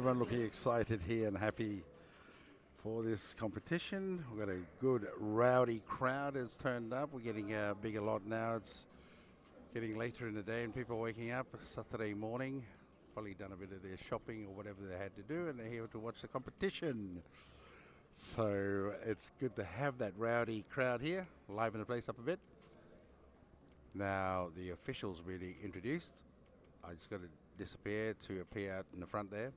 everyone looking excited here and happy for this competition. We've got a good rowdy crowd has turned up. We're getting a bigger lot now. It's getting later in the day and people are waking up Saturday morning, probably done a bit of their shopping or whatever they had to do, and they're here to watch the competition. So it's good to have that rowdy crowd here, liven the place up a bit. Now the officials will be introduced. I just got to disappear to appear out in the front there.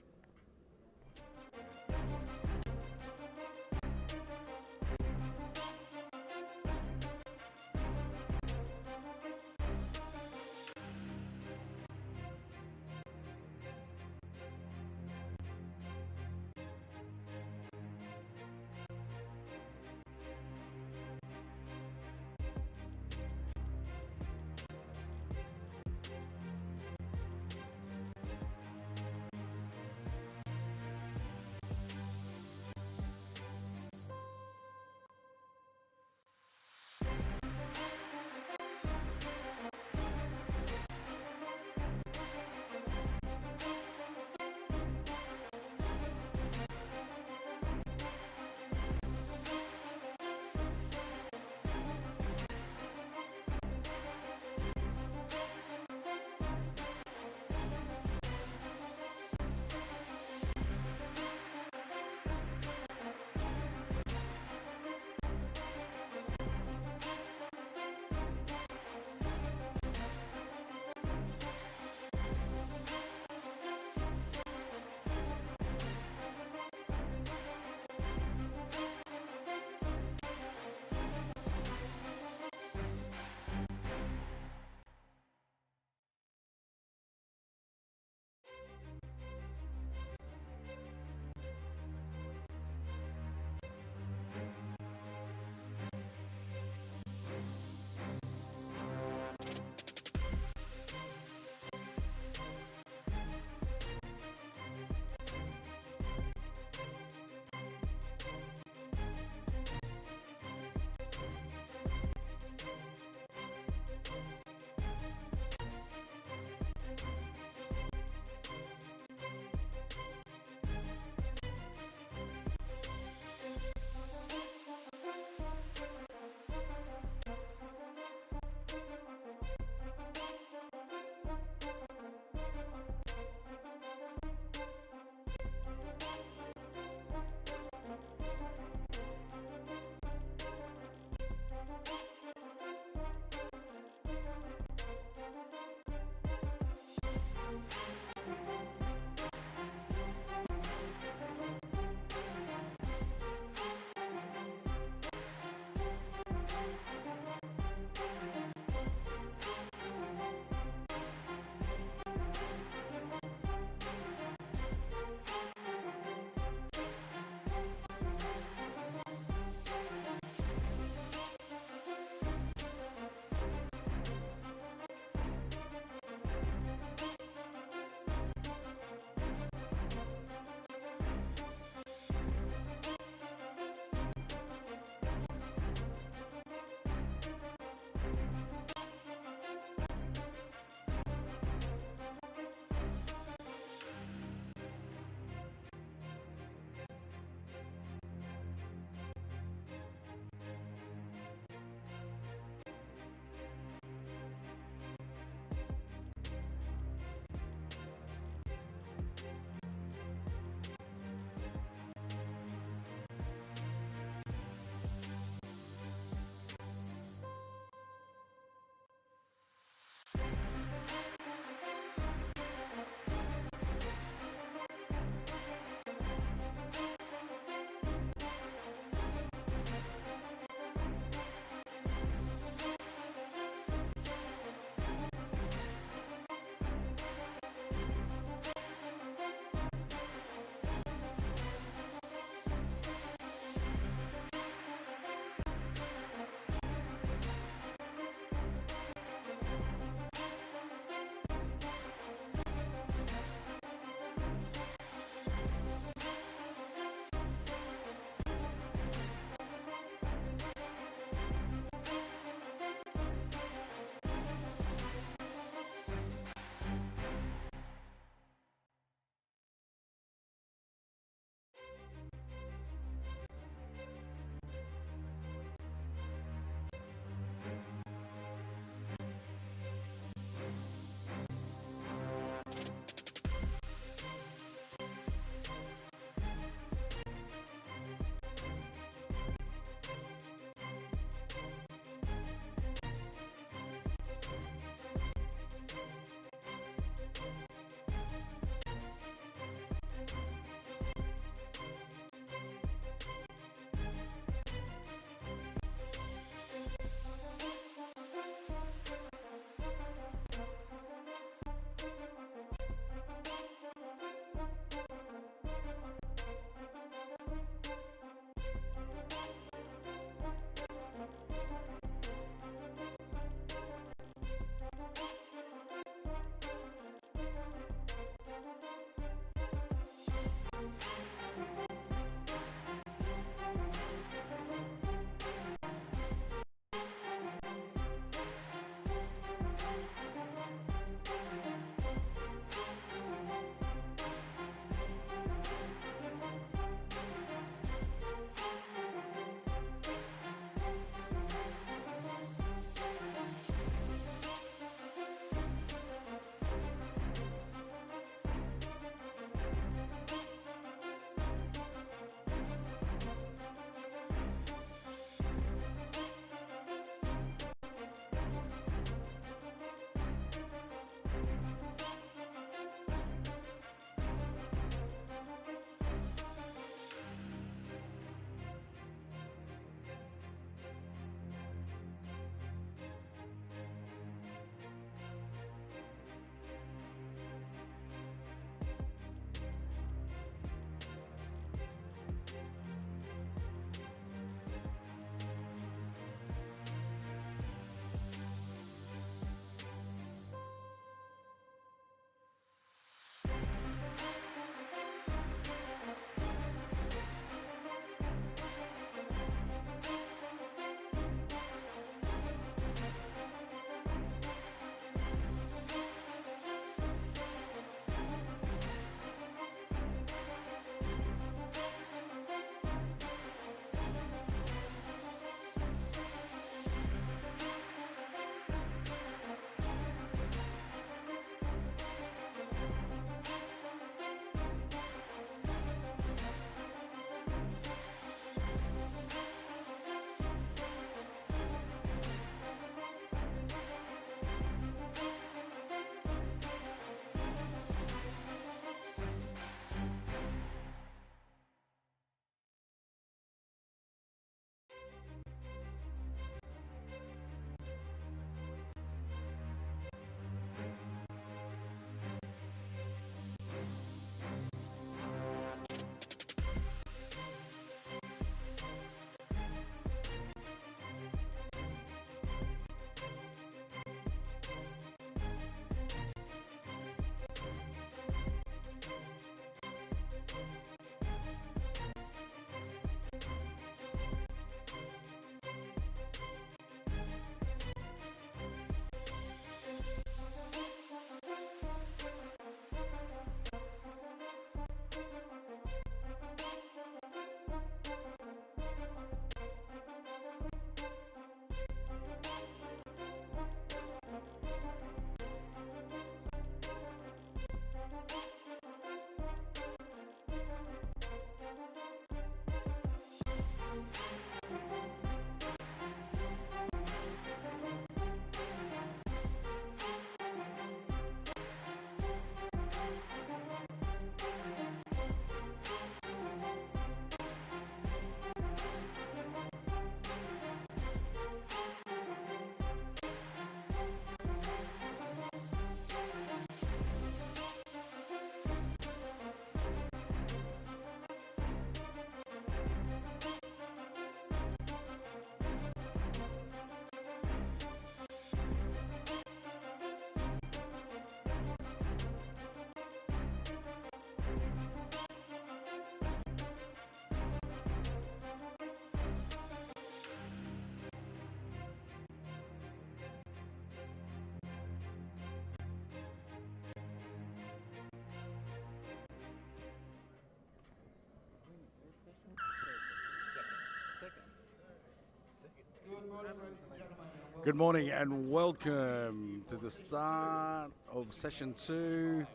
Good morning and welcome to the start of session 2,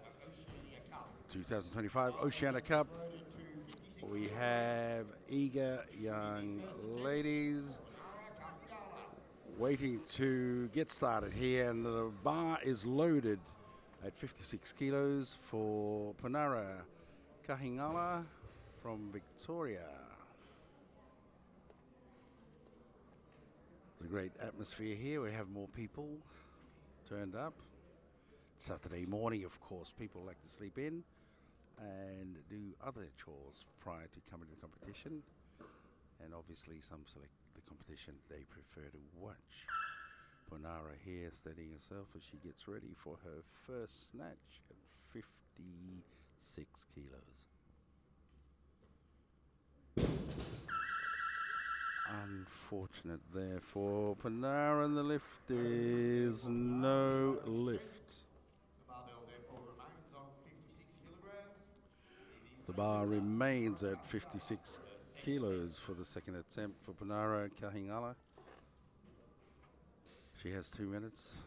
2025 Oceania Cup. We have eager young ladies waiting to get started here, and the bar is loaded at 56 kilos for Panara Kahingala from Victoria. It's a great atmosphere here. We have more people turned up. Saturday morning, of course, people like to sleep in and do other chores prior to coming to the competition. And obviously some select the competition they prefer to watch. Panara here steadying herself as she gets ready for her first snatch at 56 kilos. Unfortunate there for Panara, and the lift is no lift. The bar remains at 56 kilos for the second attempt for Panara Kahingala. She has 2 minutes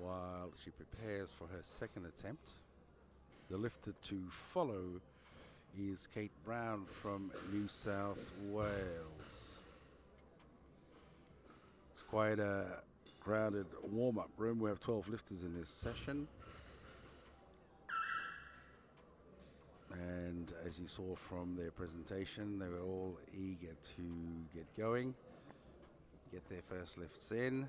while she prepares for her second attempt. The lifter to follow is Kate Brown from New South Wales. It's quite a crowded warm-up room. We have 12 lifters in this session. And as you saw from their presentation, they were all eager to get going, get their first lifts in.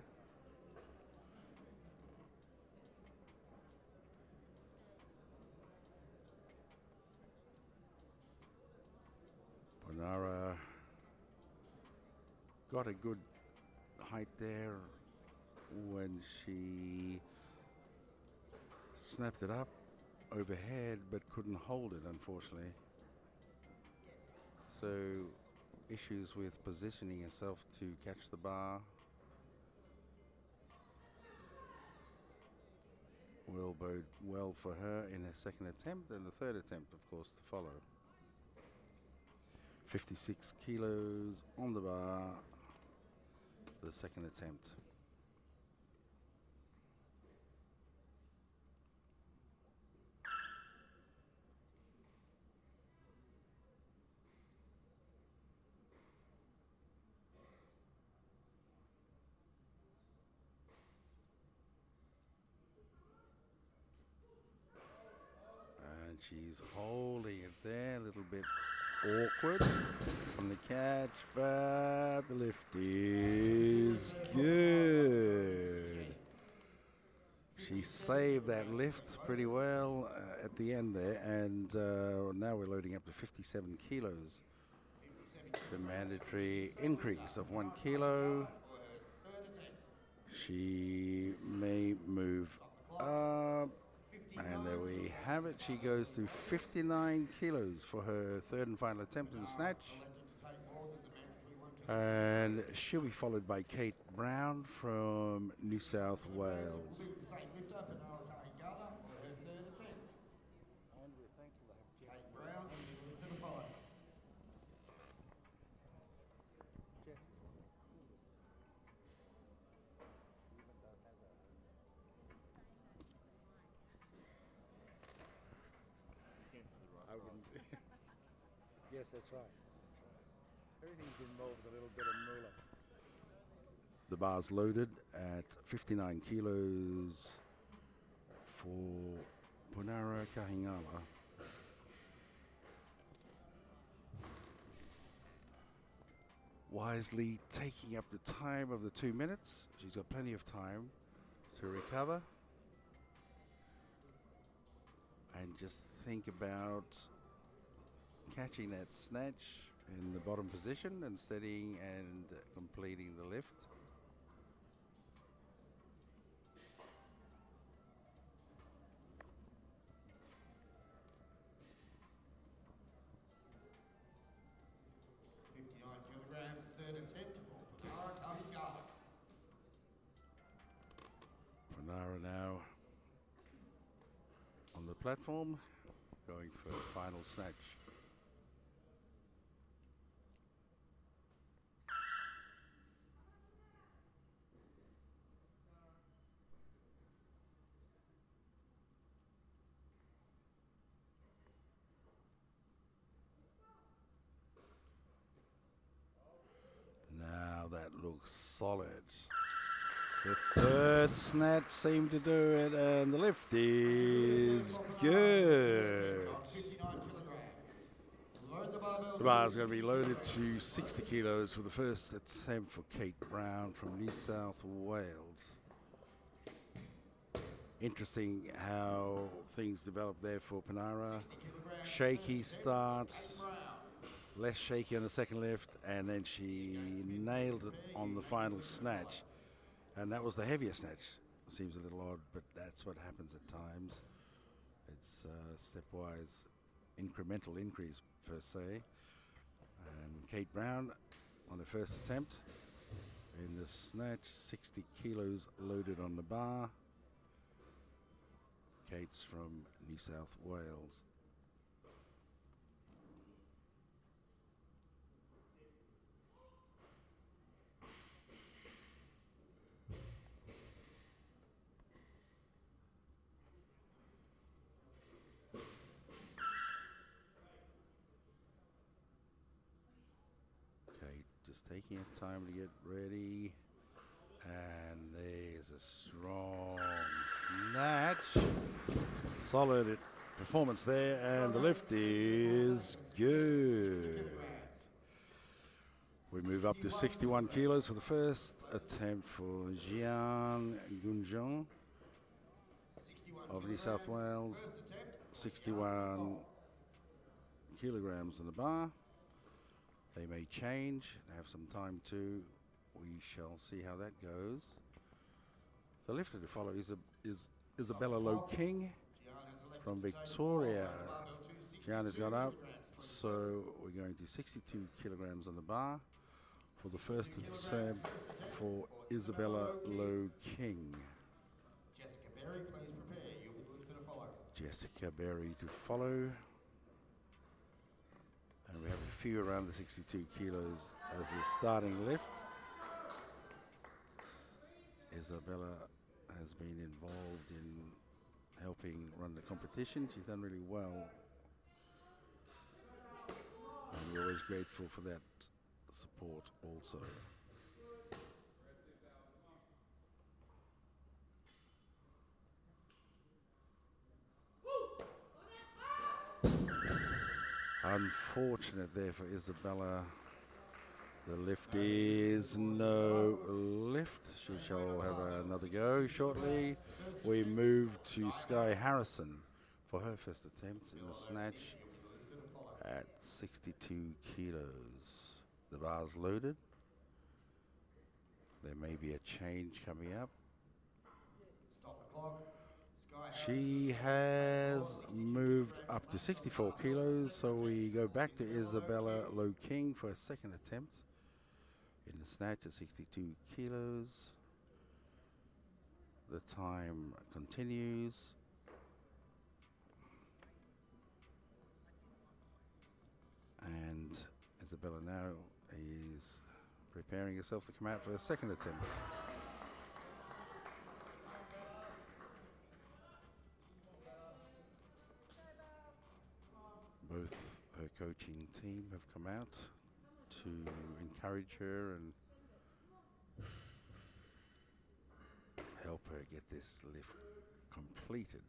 Panara got a good height there when she snapped it up overhead, but couldn't hold it, unfortunately. So issues with positioning herself to catch the bar. Will bode well for her in her second attempt, and the third attempt, of course, to follow. 56 kilos on the bar, the second attempt. And she's holding it there, a little bit awkward on the catch, but the lift is good. She saved that lift pretty well at the end there, and now we're loading up to 57 kilos. The mandatory increase of 1 kilo. She may move up, and there we have it. She goes to 59 kilos for her third and final attempt in the snatch. And she'll be followed by Kate Brown from New South Wales. Yes, that's right. Everything involves a little bit of moolah. The bar's loaded at 59 kilos for Panara Kahingala. Wisely taking up the time of the 2 minutes. She's got plenty of time to recover. And just think about catching that snatch in the bottom position and steadying and completing the lift. Panara now on the platform, going for the final snatch. solid. The third snatch seemed to do it, and the lift is good. The bar is going to be loaded to 60 kilos for the first attempt for Kate Brown from New South Wales. Interesting how things develop there for Panara. Shaky starts, less shaky on the second lift, and then she nailed it on the final snatch. And that was the heavier snatch. Seems a little odd, but that's what happens at times. It's stepwise incremental increase per se. And Kate Brown on her first attempt in the snatch, 60 kilos loaded on the bar. Kate's from New South Wales. Kate just taking her time to get ready. And there's a strong snatch. Solid performance there, and the lift is good. We move up to 61 kilos for the first attempt for Jian Gunjong of New South Wales. 61 kilograms on the bar. They may change, have some time too. We shall see how that goes. The lifter to follow is Isabella Low King from Victoria. Gian has gone up, so we're going to 62 kilograms on the bar for the first attempt for Isabella Low King. Jessica Berry, please prepare. You'll be lifted to follow. Jessica Berry to follow. And we have a few around the 62 kilos as the starting lift. Isabella has been involved in helping run the competition. She's done really well. And we're always grateful for that support also. Unfortunate there for Isabella. The lift is no lift. She shall have another go shortly. We move to Sky Harrison for her first attempt in a snatch at 62 kilos. The bar's loaded. There may be a change coming up. Stop the clock. She has moved up to 64 kilos, so we go back to Isabella Low King for a second attempt in the snatch at 62 kilos. The time continues. And Isabella now is preparing herself to come out for a second attempt. Both her coaching team have come out to encourage her and help her get this lift completed.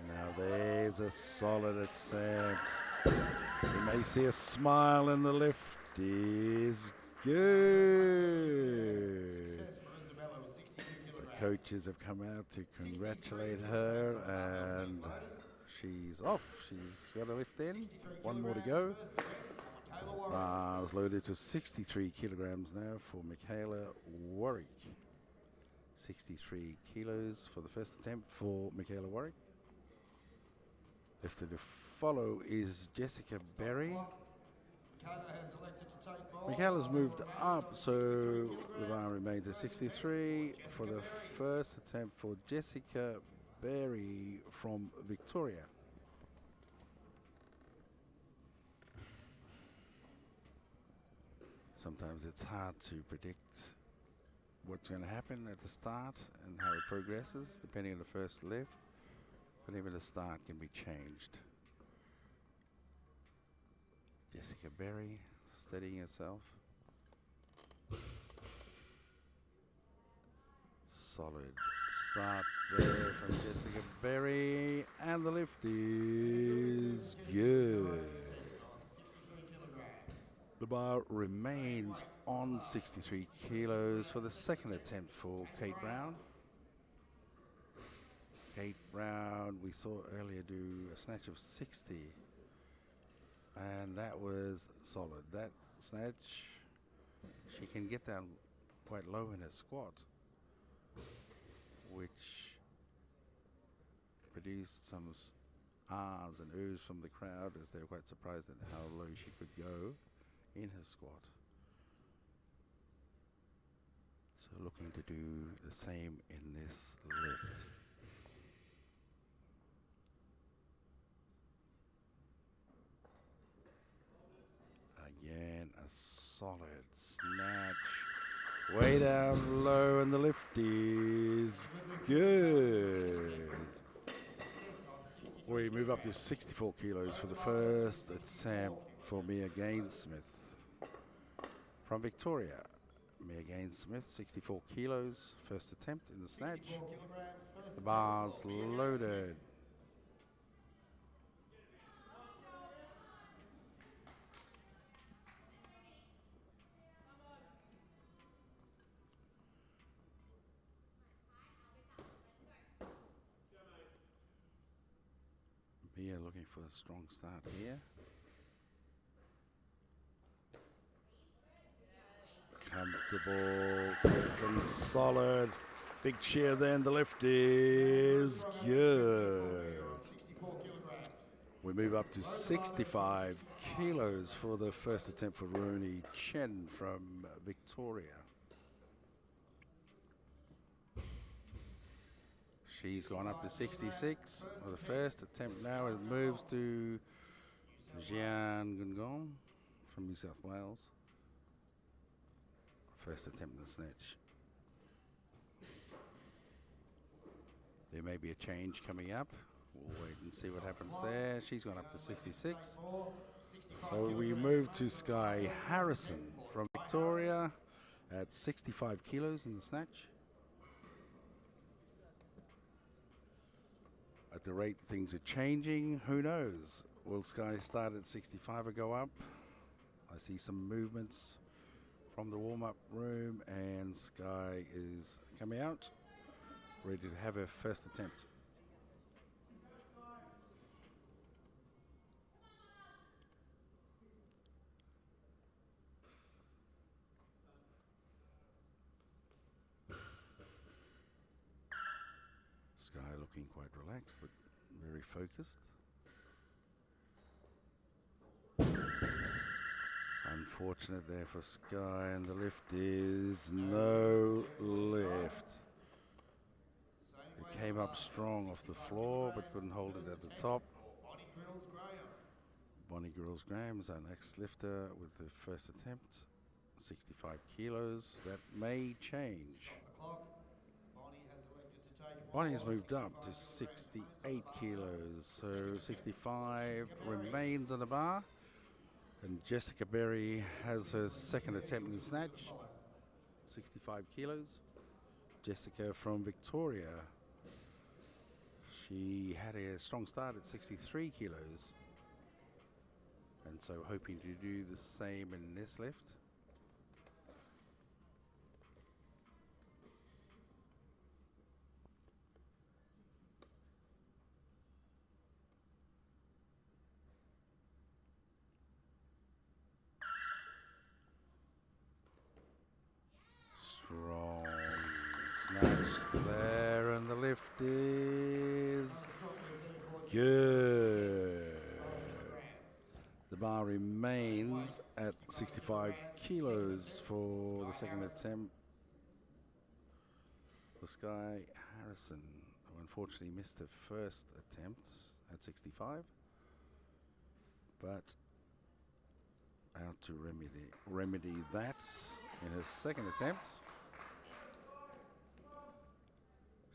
Now there's a solid attempt. You may see a smile, and the lift is good. The coaches have come out to congratulate her, and she's off. She's got a lift in. One more to go. Bars loaded to 63 kilograms now for Michaela Warwick. 63 kilos for the first attempt for Michaela Warwick. Lifted to follow is Jessica Berry. Michaela's moved up, so the bar remains at 63 for the first attempt for Jessica Berry from Victoria. Sometimes it's hard to predict what's going to happen at the start and how it progresses, depending on the first lift. But even the start can be changed. Jessica Berry steadying herself. Solid start there from Jessica Berry, and the lift is good. The bar remains on 63 kilos for the second attempt for Kate Brown. Kate Brown, we saw earlier do a snatch of 60, and that was solid. That snatch, she can get down quite low in her squat, which produced some ahs and oohs from the crowd as they were quite surprised at how low she could go in her squat. So looking to do the same in this lift. Again, a solid snatch. Way down low, and the lift is good. We move up to 64 kilos for the first attempt for Mia Gainsmith. From Victoria, Mia Gainsmith, 64 kilos, first attempt in the snatch. The bar's loaded. Mia looking for a strong start here. Comfortable, quick and solid. Big cheer then, the lift is good. We move up to 65 kilos for the first attempt for Rooney Chen from Victoria. She's gone up to 66 for the first attempt now. It moves to Jian Gungong from New South Wales. First attempt in the snatch. There may be a change coming up. We'll wait and see what happens there. She's gone up to 66. So we move to Sky Harrison from Victoria at 65 kilos in the snatch. At the rate things are changing, who knows? Will Sky start at 65 or go up? I see some movements from the warm-up room, and Sky is coming out, ready to have her first attempt. Sky looking quite relaxed, but very focused. Unfortunate there for Sky, and the lift is no lift. It came up strong off the floor, but couldn't hold it at the top. Bonnie Grills Graham is our next lifter with the first attempt, 65 kilos. That may change. Bonnie has moved up to 68 kilos, so 65 remains on the bar. And Jessica Berry has her second attempt in the snatch, 65 kilos. Jessica from Victoria. She had a strong start at 63 kilos. And so hoping to do the same in this lift. Strong snatch there, and the lift is good. The bar remains at 65 kilos for the second attempt for Sky Harrison, who unfortunately missed her first attempt at 65, but out to remedy that in her second attempt.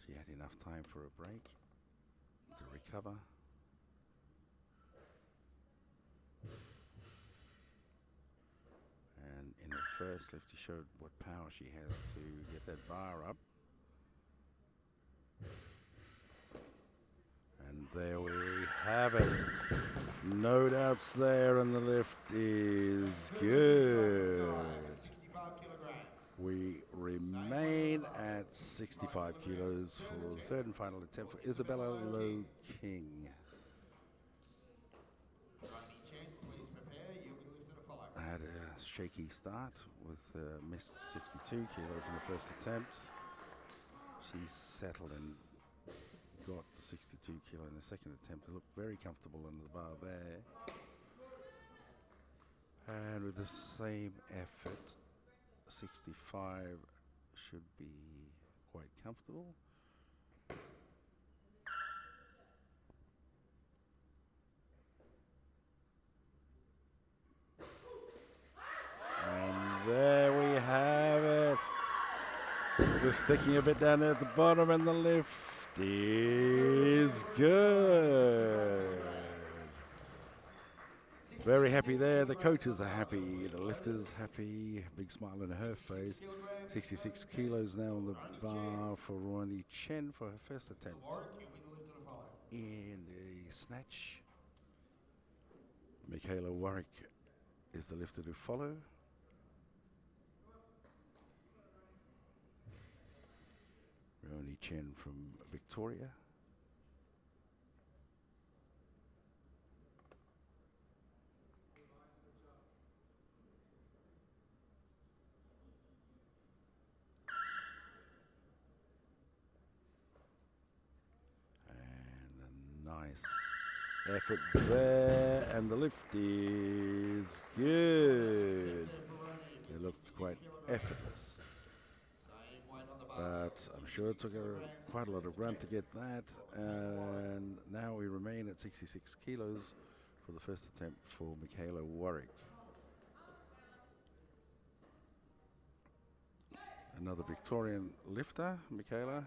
She had enough time for a break to recover. In her first lift, she showed what power she has to get that bar up. And there we have it. No doubts there, and the lift is good. 65 kilograms. We remain at 65 kilos for the third and final attempt for Isabella Lowe King. Ronnie Chen, please prepare. You'll be lifted to follow. Had a shaky start with missed 62 kilos in the first attempt. She settled and got the 62 kilo in the second attempt. It looked very comfortable in the bar there. And with the same effort, 65 should be quite comfortable. And there we have it. Just sticking a bit down there at the bottom, and the lift is good. Very happy there. The coaches are happy. The lifter's happy. Big smile on her face. 66 kilos now on the bar for Ronnie Chen for her first attempt Warwick, you'll be lifted to follow. in the snatch. Michaela Warwick is the lifter to follow. Ronnie Chen from Victoria. And a nice effort there, and the lift is good. It looked quite effortless, Same weight on the bar. but I'm sure it took quite a lot of grunt to get that. And now we remain at 66 kilos for the first attempt for Michaela Warwick. Another Victorian lifter, Michaela.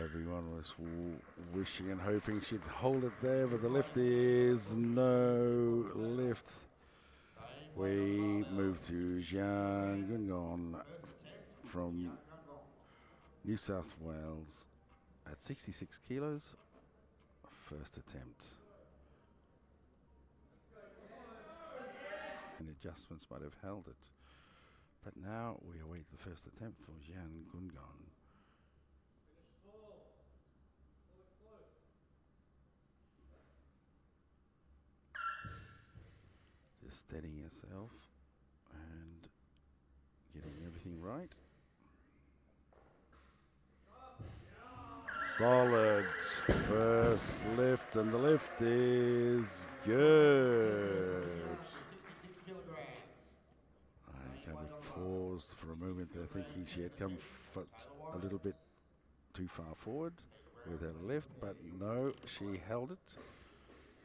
Everyone was wishing and hoping she'd hold it there, but the lift is no lift. We move to Jian Gungon from New South Wales at 66 kilos. First attempt. And adjustments might have held it. But now we await the first attempt for Jian Gungon. Just steadying yourself and getting everything right. Solid first lift, and the lift is good. 66 kilograms. I kind of paused for a moment there, thinking she had come a little bit too far forward with her lift, but no, she held it.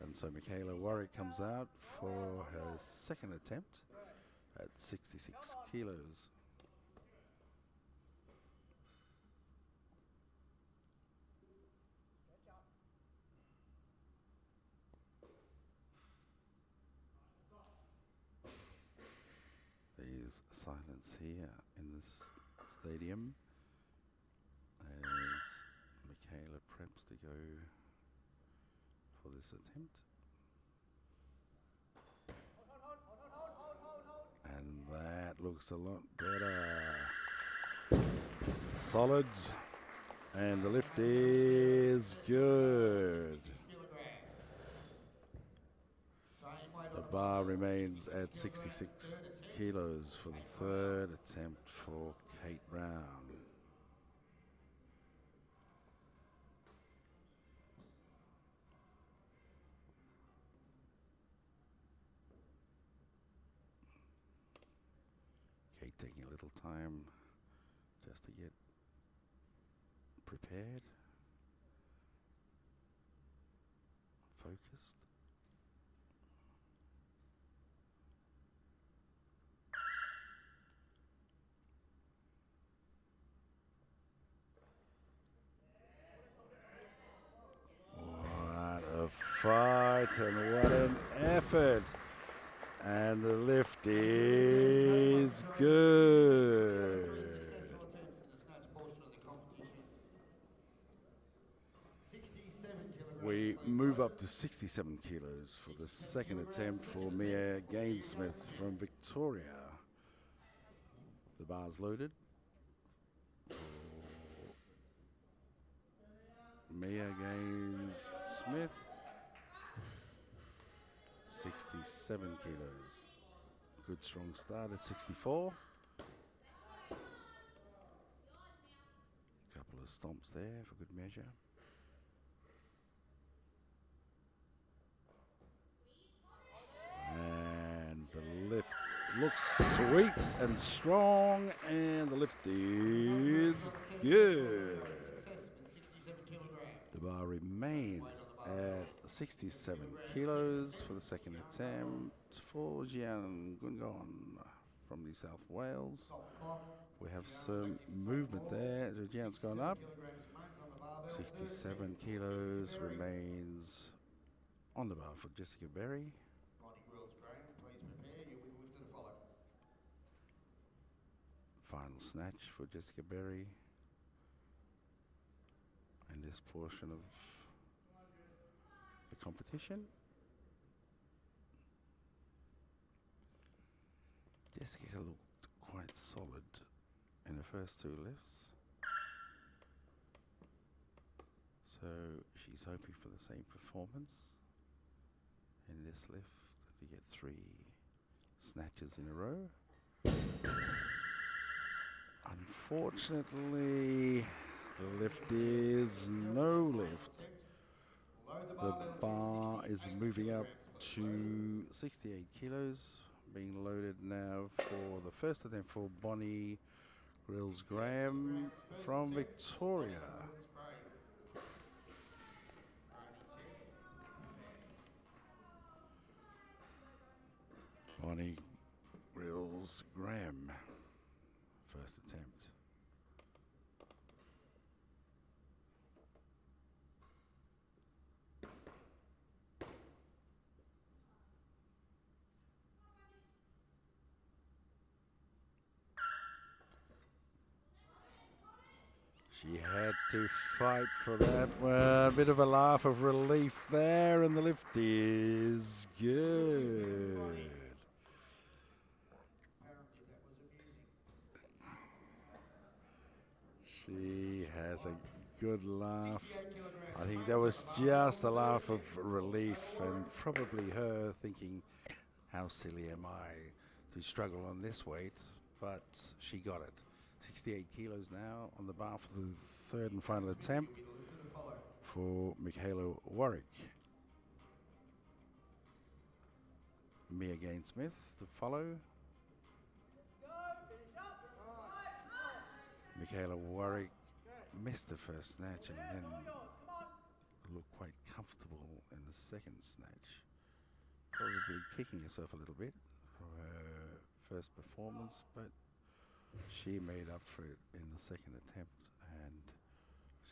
And so Michaela Warwick comes out for her second attempt at 66 kilos. There's silence here in this stadium as Michaela preps to go for this attempt. And that looks a lot better. Solid. And the lift is good. The bar remains at 66 kilos for the third attempt for Kate Brown. Kate taking a little time just to get prepared, focused. What a fight and what an effort. And the lift is good. Successful attempts in the snatch portion of the competition. 67 kilograms. We please, move up riders. to 67 kilos for the 67 second kilograms, attempt for second Mia attempt for Mia Gainsmith Gainsmith. from Victoria. The bar's loaded. Mia Gainsmith, 67 kilos. Good strong start at 64. Couple of stomps there for good measure. And the lift looks sweet and strong, and the lift is good. Success in 67 kilograms. The bar remains at 67 kilos for the second attempt for Jian Gungon from New South Wales. Stop clock. We have some movement there. Jian's gone up. Kilograms remains on the barbell. 67 kilos remains on the bar for Jessica Berry. Ronnie Grills Graham, please prepare. You'll be lifted to follow. Final snatch for Jessica Berry. In this portion of the competition. Jessica looked quite solid in the first two lifts. So she's hoping for the same performance in this lift to get 3 snatches in a row. Unfortunately, the lift is no lift. The bar is moving up to 68 kilos, being loaded now for the first attempt for Bonnie Grills Graham from Victoria. Bonnie Grills Graham, first attempt. She had to fight for that one. A bit of a laugh of relief there, and the lift is good. Apparently that was amusing. She has a good laugh. I think that was just a laugh of relief, and probably her thinking, how silly am I to struggle on this weight? But she got it. 68 kilos now on the bar for the third and final attempt for Michaela Warwick. Mia Gainsmith to follow. Michaela Warwick missed the first snatch and then looked quite comfortable in the second snatch. Probably kicking herself a little bit for her first performance, but she made up for it in the second attempt, and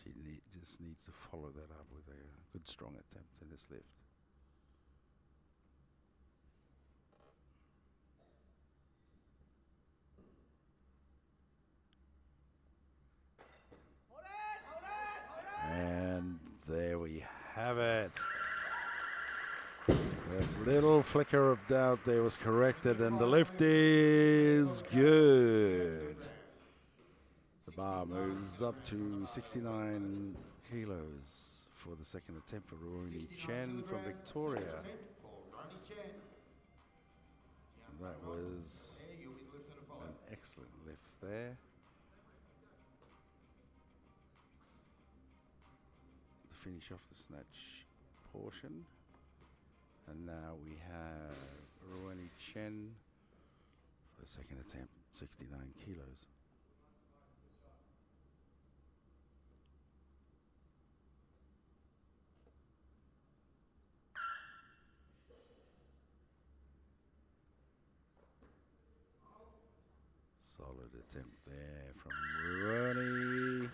she just needs to follow that up with a good strong attempt in this lift. And there we have it. That little flicker of doubt there was corrected, and the lift is good. The bar moves up to 69 kilos for the second attempt for Rooney Chen from Victoria. That was an excellent lift there. To finish off the snatch portion. And now we have Rooney Chen for the second attempt, 69 kilos. Solid attempt there from Rooney.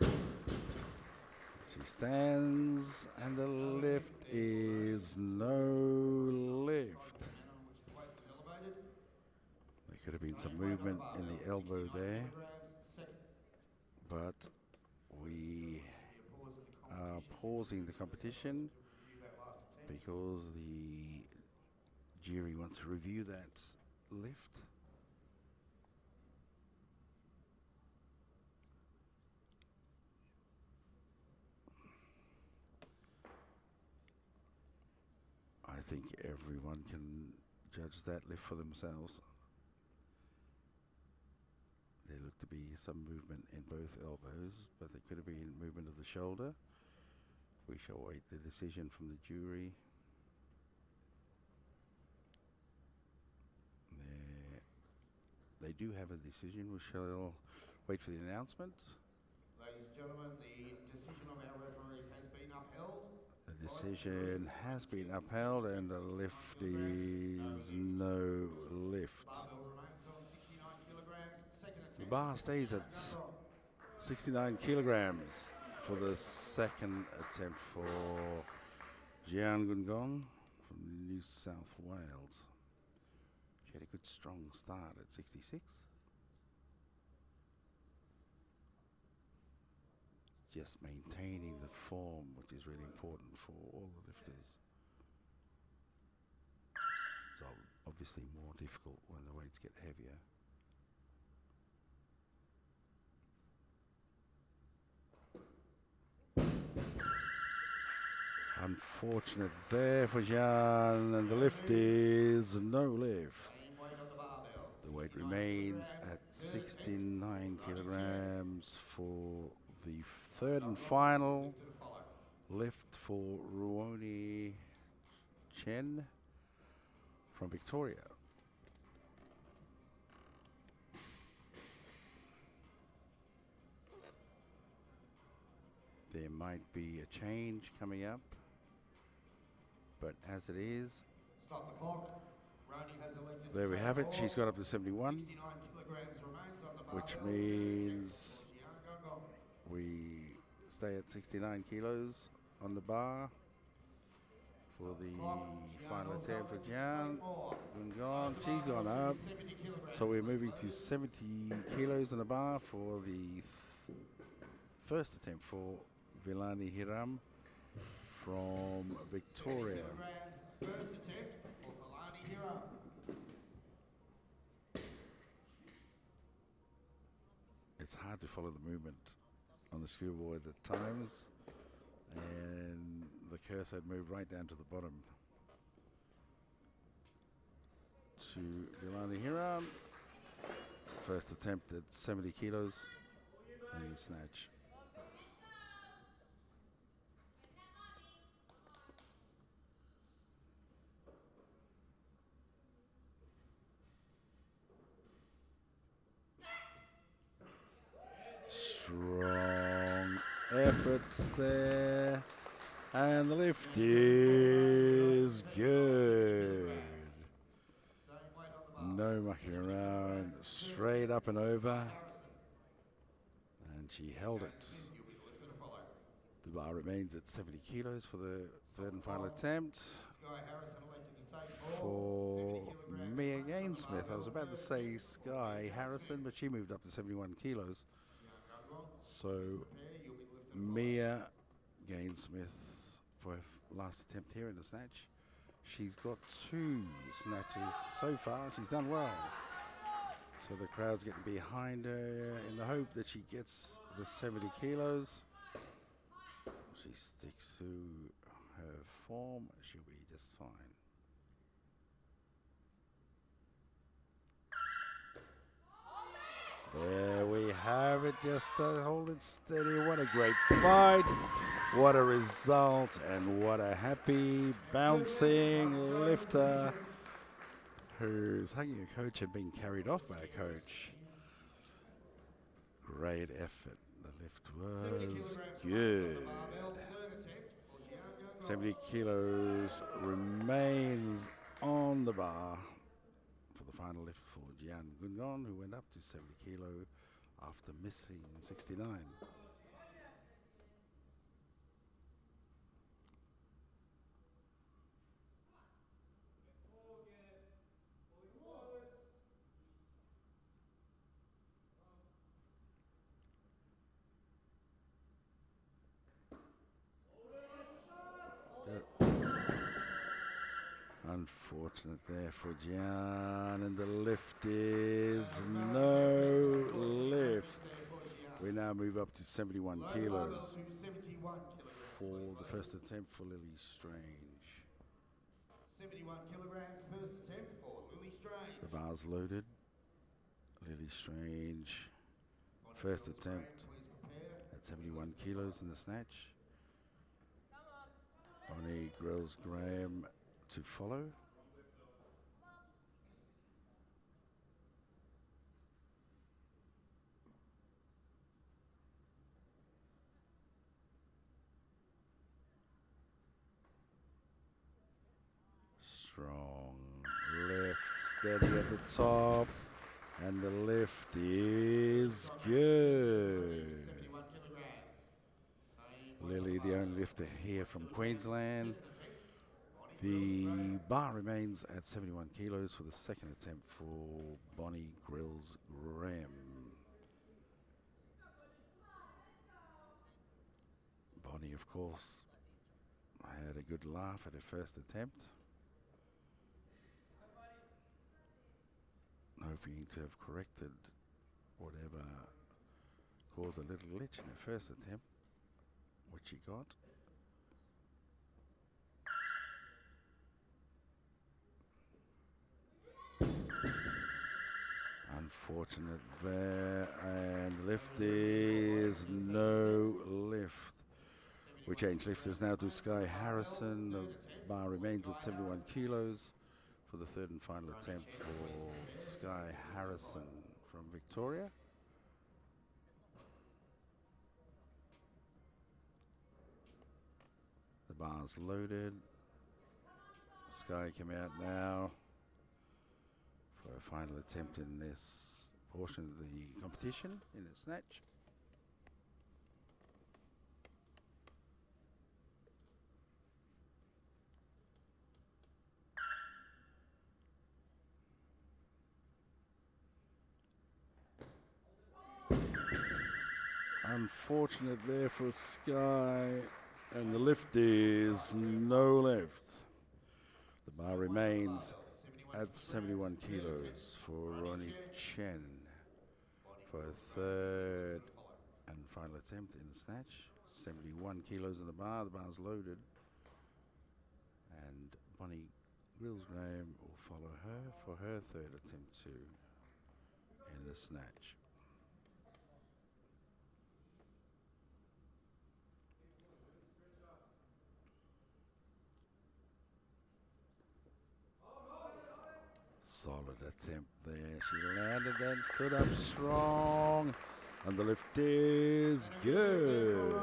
She stands, and the lift is no lift. There could have been some movement in the elbow there, but we are pausing the competition because the jury wants to review that lift. I think everyone can judge that lift for themselves. There looked to be some movement in both elbows, but there could have been movement of the shoulder. We shall wait the decision from the jury. They do have a decision. We shall wait for the announcement. Ladies and gentlemen, the decision of our referees has been upheld. The decision has been upheld, and the lift is no lift. Barbell remains on 69 kilograms. Second attempt. The bar stays at 69 kilograms for the second attempt for Jian Gungong from New South Wales. She had a good strong start at 66. Just maintaining the form, which is really important for all the lifters. It's obviously more difficult when the weights get heavier. Unfortunate there for Jian, and the lift is no lift. The weight remains at 69 kilograms for the third and final lift for Ruoni Chen from Victoria. There might be a change coming up, but as it is, Stop the clock. Roni has elected there we have it. She's got up to 71, 69 kilograms remains on the which barbell. means we stay at 69 kilos on the bar for the final attempt for Jian Gungong. She's gone up, so we're moving to 70 kilos on the bar for the first attempt for Vilani Hiram from Victoria. First attempt for Vilani Hiram. It's hard to follow the movement on the scoreboard at times, and the cursor had moved right down to the bottom to Vilani Hiram. First attempt at 70 kilos and the snatch. Strong effort there, and the lift is good. No mucking around, straight up and over, and she held it. The bar remains at 70 kilos for the third and final attempt for Mia Gainsmith. I was about to say Sky Harrison, but she moved up to 71 kilos. So Mia Gainsmith for her last attempt here in the snatch. She's got 2 snatches so far. She's done well. So the crowd's getting behind her in the hope that she gets the 70 kilos. She sticks to her form. She'll be just fine. There we have it, just to hold it steady. What a great fight. What a result, and what a happy, bouncing lifter who's hugging a coach and being carried off by a coach. Great effort. The lift was good. 70 kilos remains on the bar for the final. final lift for Jian Gungon, who went up to 70 kilo after missing 69. Unfortunate there for Jian, and the lift is no lift. We now move up to 71 kilos for the first attempt for Lily Strange. 71 kilograms, first attempt for Lily Strange. The bar's loaded. Lily Strange, first attempt at 71 kilos in the snatch. Bonnie Grills Graham to follow. Strong lift, steady at the top, and the lift is good. 71 kilograms. Lily, the only lifter here from Queensland. The bar remains at 71 kilos for the second attempt for Bonnie Grills Graham. Bonnie, of course, had a good laugh at her first attempt, hoping to have corrected whatever caused a little glitch in her first attempt, which she got. Unfortunate there, and lift is no lift. We change lifters now to Sky Harrison. The bar remains at 71 kilos for the third and final attempt for Sky Harrison from Victoria. The bar's loaded. Sky came out now for a final attempt in this portion of the competition in the snatch. Unfortunate there for Sky, and the lift is no lift. The bar remains at 71 kilos for Ronnie Chen for a third and final attempt in the snatch. 71 kilos in the bar's loaded, and Bonnie Grills Graham will follow her for her third attempt too in the snatch. Solid attempt there. She landed and stood up strong, and the lift is good.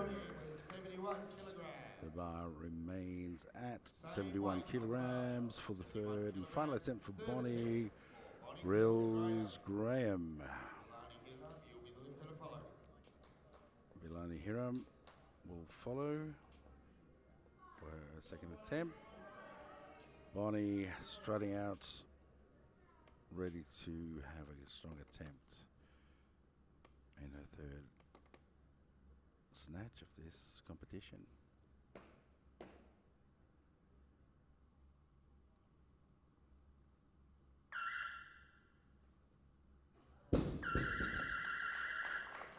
71 kilograms. The bar remains at 71 kilograms for the third and final attempt for Bonnie Grills Graham. Bilani Hiram will follow for her second attempt. Bonnie strutting out, ready to have a strong attempt in her third snatch of this competition.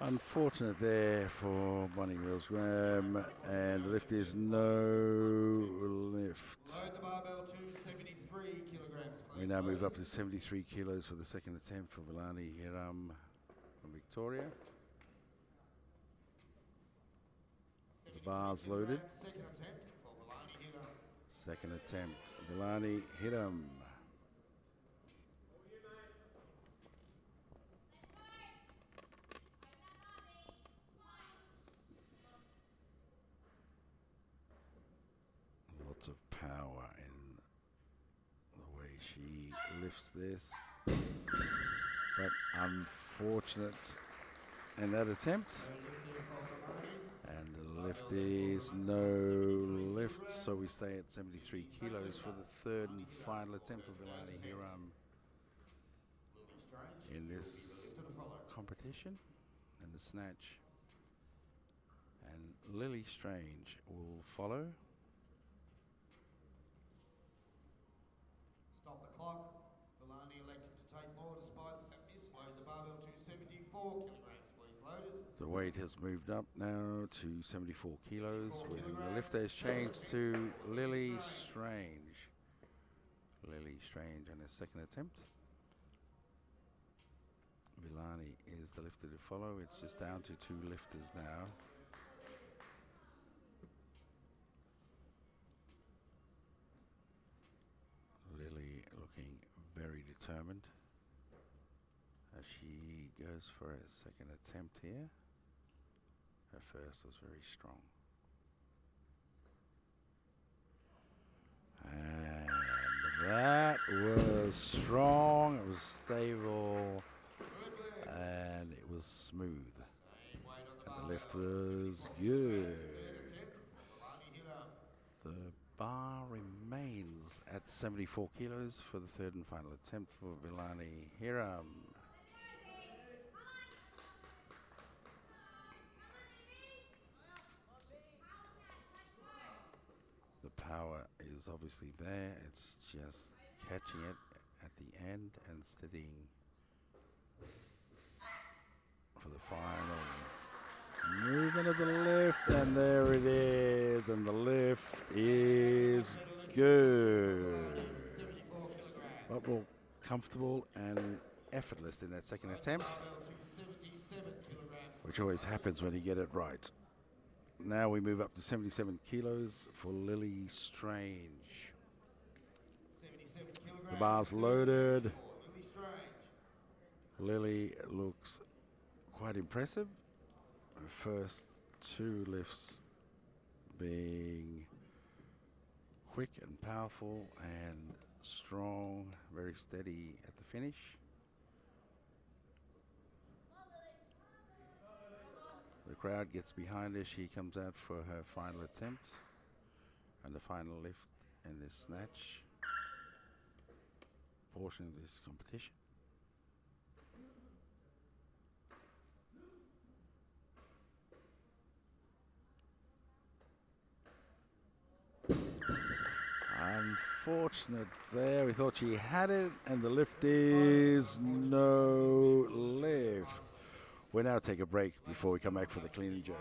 Unfortunate there for Bonnie Grills Graham, and the lift is no lift. Load the barbell to 73 kilograms, please. We now move up to 73 kilos for the second attempt for Vilani Hiram from Victoria. The bar's loaded. Second attempt for Vilani Hiram. Second attempt, Vilani Hiram. Lots of power in the way she lifts this. But unfortunate in that attempt. And the lift is no lift, so we stay at 73 kilos for the third and final attempt of Villani Hiram in this competition and the snatch. And Lily Strange will follow. Stop the clock. Villani elected to take more despite that miss. Load the barbell to 74 kilograms, please, loaders. The weight has moved up now to 74 kilos. And the lift has changed to Lily Strange. Lily Strange on his second attempt. Villani is the lifter to follow. It's just down to 2 lifters now. Lily looking very determined as she goes for a second attempt here. Her first was very strong. And that was strong, it was stable, and it was smooth. And the lift was good. The bar remains at 74 kilos for the third and final attempt for Villani Hiram. The power is obviously there, it's just catching it at the end and steadying for the final movement of the lift, and there it is, and the lift is good. A lot more comfortable and effortless in that second attempt, which always happens when you get it right. Now we move up to 77 kilos for Lily Strange. The bar's loaded. Lily looks quite impressive. Her first 2 lifts being quick and powerful and strong, very steady at the finish. The crowd gets behind her. She comes out for her final attempt and the final lift in this snatch portion of this competition. Unfortunate there. We thought she had it, and the lift is no lift. We'll now take a break before we come back for the clean and jerk.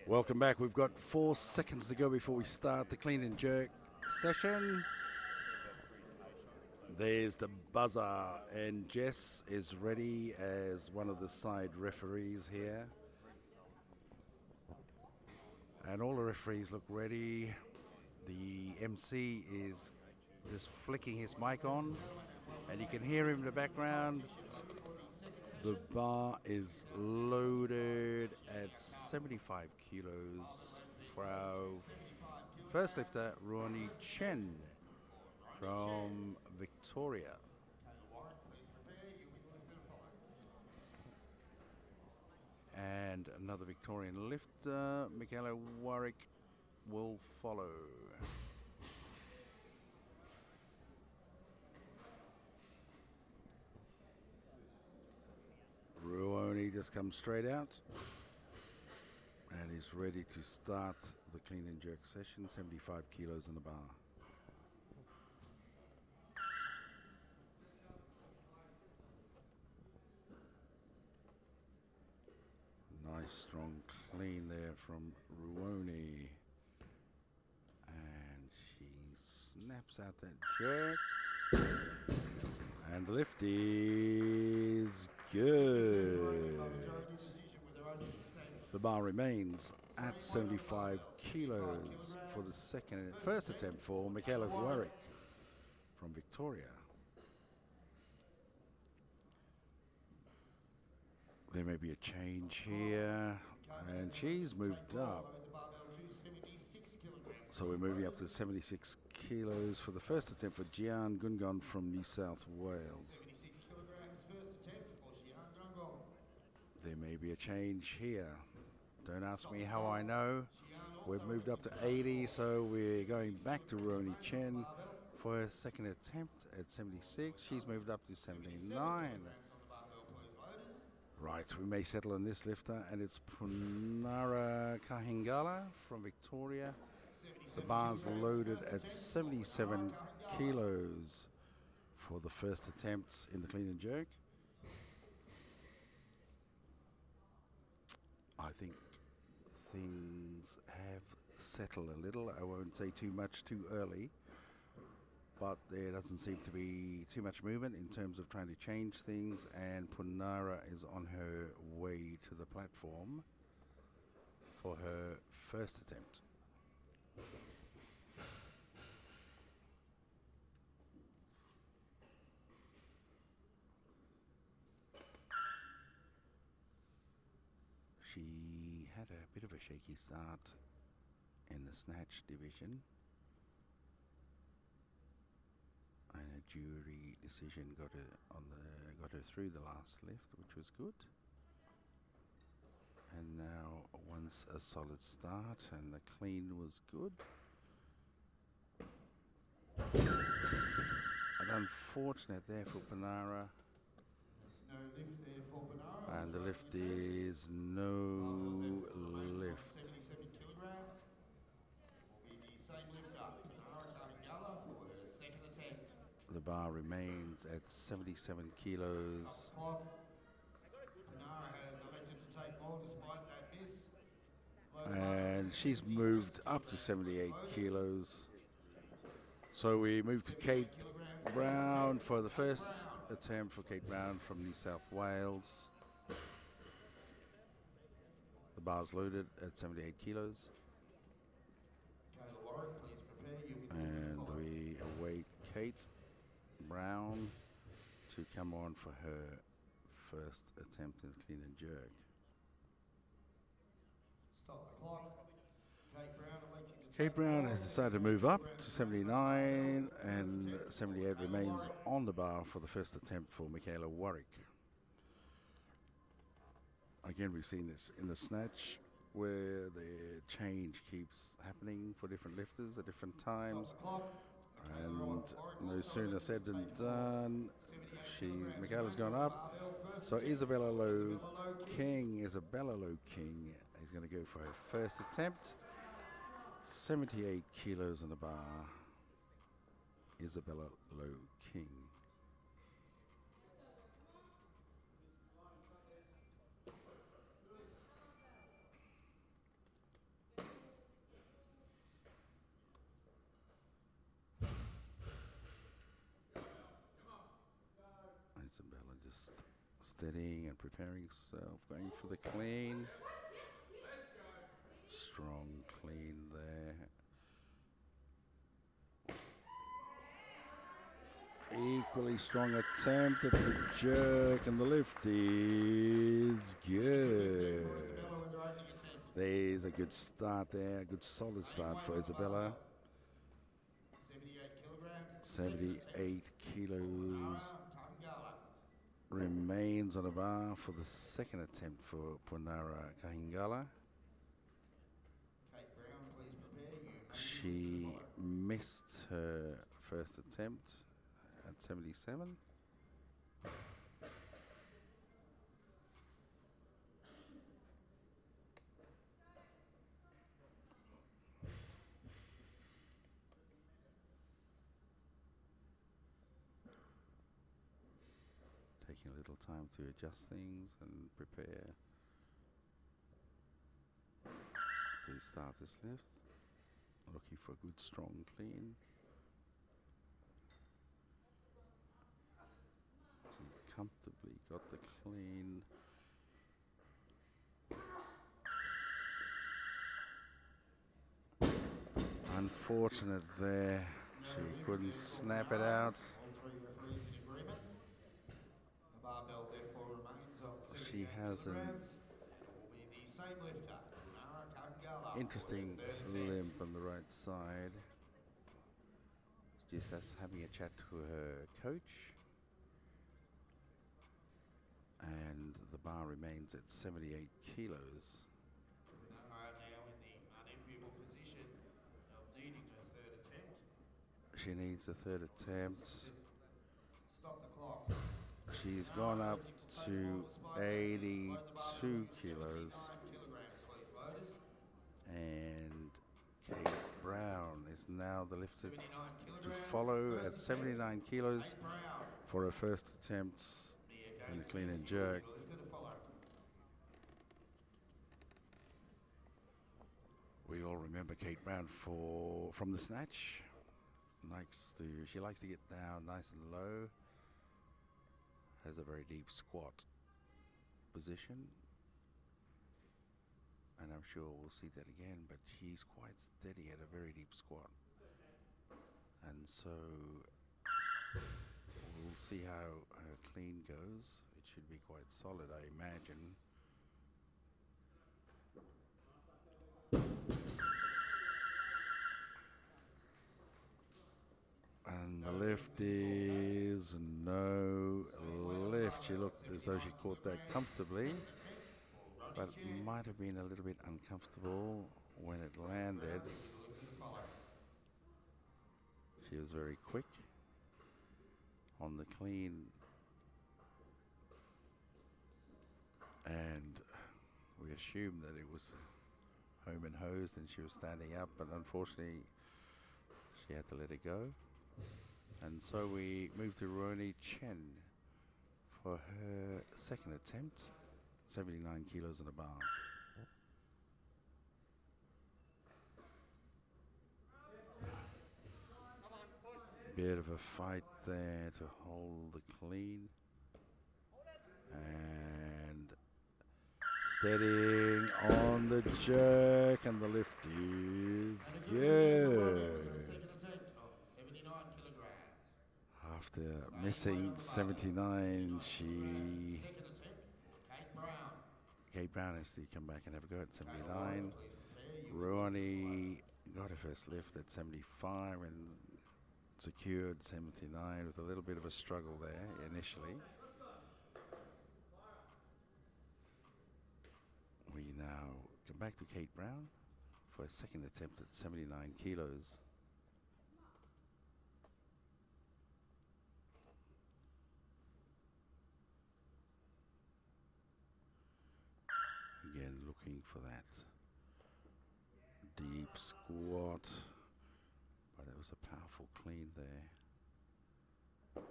Welcome back. We've got 4 seconds to go before we start the clean and jerk session. There's the buzzer, and Jess is ready as one of the side referees here. And all the referees look ready. The MC is just flicking his mic on, and you can hear him in the background. The bar is loaded at 75 kilos for our first lifter, Ronnie Chen from Victoria. And another Victorian lifter, Michaela Warwick, will follow. Ruoni just comes straight out and is ready to start the clean and jerk session, 75 kilos in the bar. Nice strong clean there from Ruoni. And she snaps out that jerk. And the lift is good. The bar remains at 75 kilos for the first attempt for Michaela Warwick from Victoria. There may be a change here, and she's moved up. So we're moving up to 76 kilos for the first attempt for Jian Gungon from New South Wales. There may be a change here. Don't ask me how I know. We've moved up to 80, so we're going back to Roni Chen for her second attempt at 76. She's moved up to 79. Right, we may settle on this lifter, and it's Punara Kahingala from Victoria. The bar's loaded at 77 kilos for the first attempts in the clean and jerk. I think things have settled a little. I won't say too much too early, but there doesn't seem to be too much movement in terms of trying to change things, and Punara is on her way to the platform for her first attempt. She had a bit of a shaky start in the snatch division, and a jury decision got her through the last lift, which was good. And now once a solid start, and the clean was good. An unfortunate there for Panara. No lift there for Banara. And the lift is no lift. 77 kilograms. Will be the same lifter, Banara Kahingala, for her second attempt. The bar remains at 77 kilos. Clock. Banara has elected to take more despite that miss. And she's moved up to 78 kilos. So we move to Kate Brown for the first attempt for Kate Brown from New South Wales. The bar's loaded at 78 kilos. Warwick, please prepare. You'll be And we await Kate Brown to come on for her first attempt in clean and jerk. Stop the clock. Kate Brown electing to Kate Brown has decided to move up to 79, and 78 remains on the bar for the first attempt for Michaela Warwick. Again, we've seen this in the snatch, where the change keeps happening for different lifters at different times. And no sooner said than done, Michaela's gone up. So Isabella Low King is going to go for her first attempt. 78 kilos in the bar. Isabella Low King. Just steadying and preparing herself, going for the clean. Strong clean there. Equally strong attempt at the jerk, and the lift is good. Isabella with her opening attempt. There's a good start there, a good solid start for Isabella. 78 kilograms. 78 kilos Kahingala. remains on a bar for the second attempt for Punara Kahingala. Kate Brown, please prepare. You may She missed her first attempt at 77. Taking a little time to adjust things and prepare to start this lift. Looking for a good strong clean. She's comfortably got the clean. Unfortunate there. She couldn't snap it out. all three referees in agreement. The barbell therefore remains on 78 She has an kilograms. It will be the same lifter, Punara Kahingala. interesting for her third attempt. limp on the right side. Just having a chat to her coach. And the bar remains at 78 kilos. Punara now in the unenviable position of needing her third attempt. She needs a third attempt. Stop the clock. She's gone up to 82 kilos. 9 kilograms, please, loaders. And Kate Brown is now the lifter 79 to kilograms. follow First at 79 kilos Kate Brown. for her first attempt in the clean and jerk. The lifter to follow. We all remember Kate Brown from the snatch. She likes to get down nice and low. Has a very deep squat position. And I'm sure we'll see that again, but she's quite steady at a very deep squat. And so we'll see how her clean goes. It should be quite solid, I imagine. And the lift is no lift. She looked as though she caught that comfortably, but might have been a little bit uncomfortable when it landed. She was very quick on the clean, and we assumed that it was home and hosed and she was standing up, but unfortunately she had to let it go. And so we moved to Roni Chen for her second attempt, 79 kilos in a bar. Bit of a fight there to hold the clean. And steadying on the jerk, and the lift is good. Second attempt of 79 kilograms. After missing 79, Second attempt for Kate Brown. Kate Brown has to come back and have a go at 79. Please prepare. Rouhani got her first lift at 75 and secured 79 with a little bit of a struggle there initially. We now come back to Kate Brown for a second attempt at 79 kilos. Again, looking for that deep squat, but it was a powerful clean there.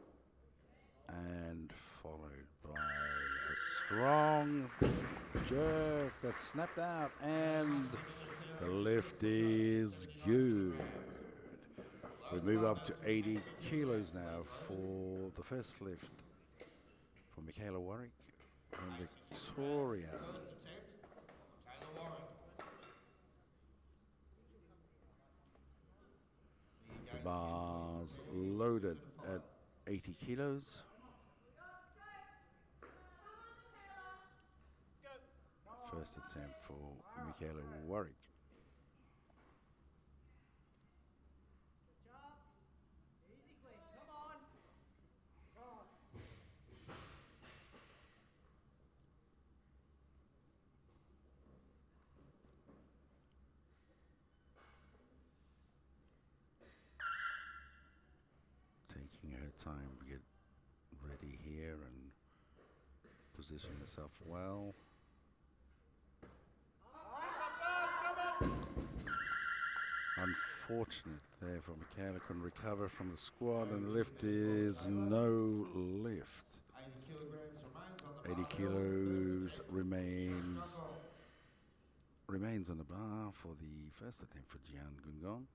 And followed by a strong jerk that snapped out, and the lift is good. We move up to 80 kilos now for the first lift for Michaela Warwick from Victoria. First attempt for Michaela Warwick. The bar's loaded at 80 kilos. First attempt for Michaela Warwick. Taking her time to get ready here and position herself well. Unfortunate there for Michaela, couldn't recover from the squat, and the lift is no lift. 80 kilos remains on the bar for the first attempt for Jian Gungon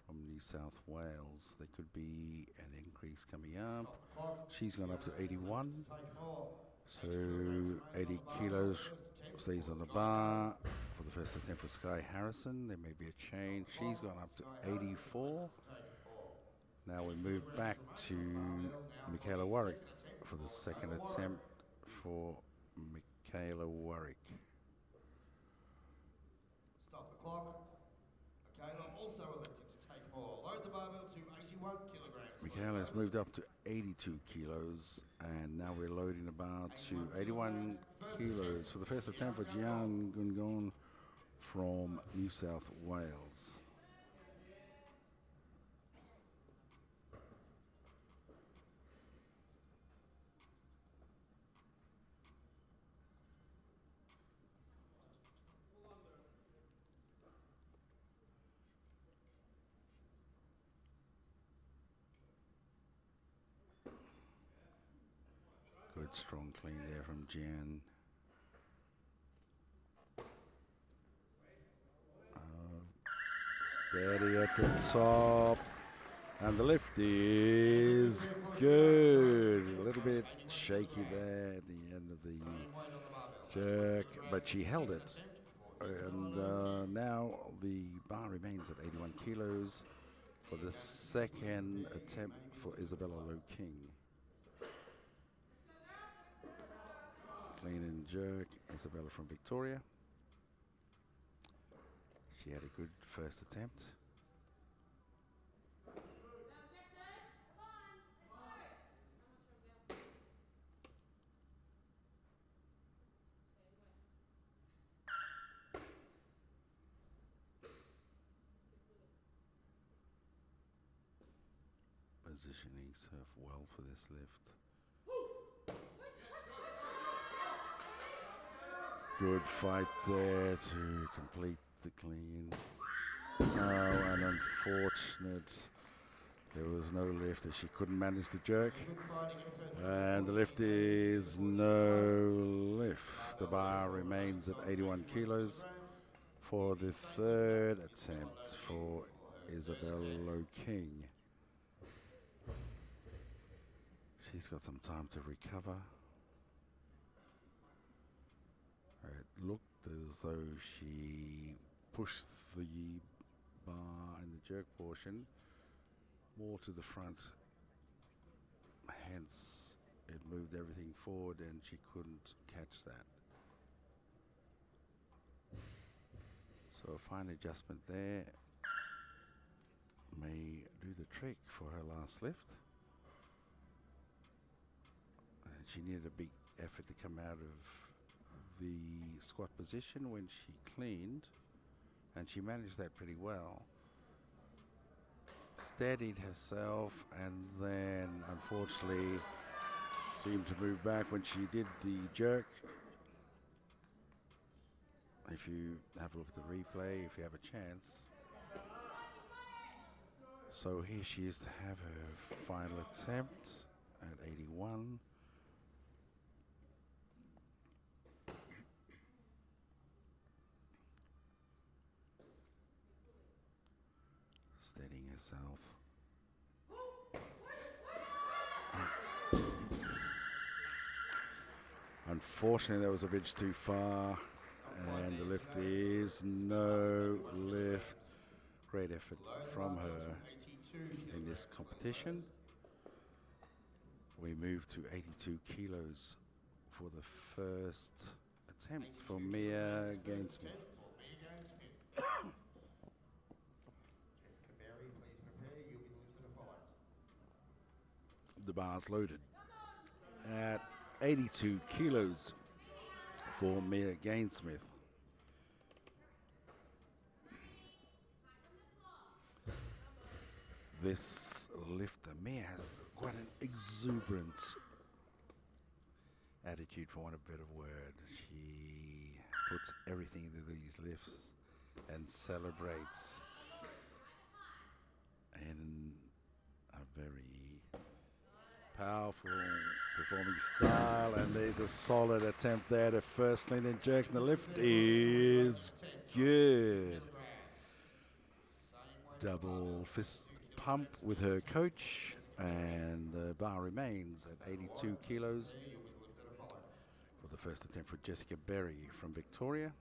from New South Wales. There could be an increase coming up. She's gone up to 81, so 80 kilos stays on the bar. For the first attempt for Sky Harrison, there may be a change. She's gone up to 84. Now we move back to Michaela Warwick for the second attempt for Michaela Warwick. Stop the clock. Michaela also elected to take more. Load the barbell to 81 kilograms. Michaela has moved up to 82 kilos, and now we're loading the bar to 81 kilos for the first attempt for Jian Gungon from New South Wales. Good strong clean there from Jian. Steady at the top, and the lift is good. A little bit shaky there at the end of the jerk, but she held it. And now the bar remains at 81 kilos for the second attempt for Isabella Low King. Clean and jerk, Isabella from Victoria. She had a good first attempt. Positioning herself well for this lift. Good fight there to complete the clean. Oh, and unfortunate. There was no lift, as she couldn't manage the jerk. And the lift is no lift. The bar remains at 81 kilos for the third attempt for Isabel Low King. She's got some time to recover. It looked as though she pushed the bar in the jerk portion more to the front, hence it moved everything forward and she couldn't catch that. So a fine adjustment there may do the trick for her last lift. And she needed a big effort to come out of the squat position when she cleaned, and she managed that pretty well. Steadied herself, and then unfortunately seemed to move back when she did the jerk. If you have a look at the replay, if you have a chance. So here she is to have her final attempt at 81. Steadying herself. Unfortunately, that was a bridge too far. And the lift is no lift. Great effort from her in this competition. We move to 82 kilos for the first attempt for Mia Gainsmith. Jessica Berry, please prepare. You'll be loose for the fight. The bar's loaded at 82 kilos for Mia Gainsmith. This lifter, Mia, has quite an exuberant attitude, for want of a better word. She puts everything into these lifts and celebrates in a very powerful performing style. And there's a solid attempt there to first clean and jerk, and the lift is good. Double fist pump with her coach, and the bar remains at 82 kilos for the first attempt for Jessica Berry from Victoria.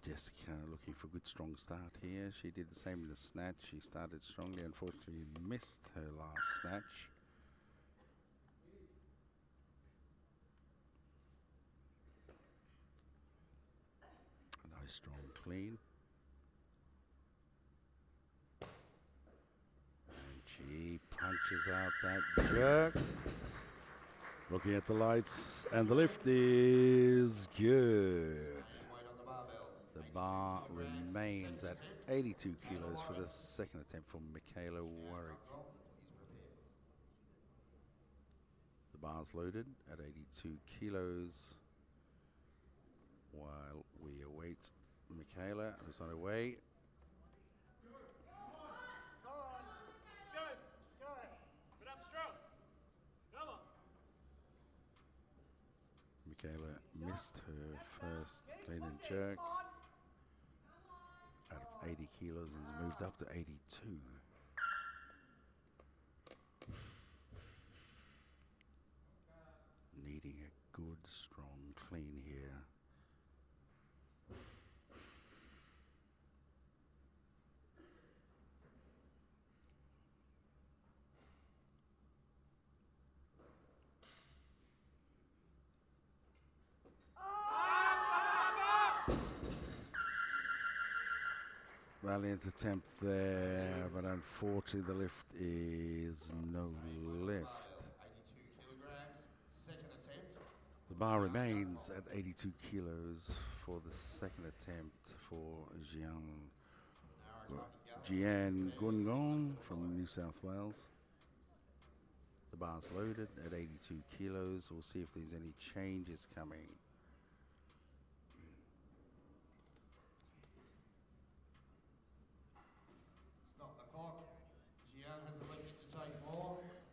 Jessica looking for a good strong start here. She did the same in the snatch. She started strongly, unfortunately missed her last snatch. A nice strong clean. And she punches out that jerk. Looking at the lights, and the lift is good. The bar remains at 82 kilos for the second attempt for Michaela Warwick. The bar's loaded at 82 kilos while we await Michaela, who's on her way. Michaela missed her first clean and jerk out of 80 kilos and has moved up to 82. Needing a good, strong clean here. Valiant attempt there, but unfortunately the lift is no lift. The bar remains at 82 kilos for the second attempt for Jian Gungon from New South Wales. The bar's loaded at 82 kilos. We'll see if there's any changes coming.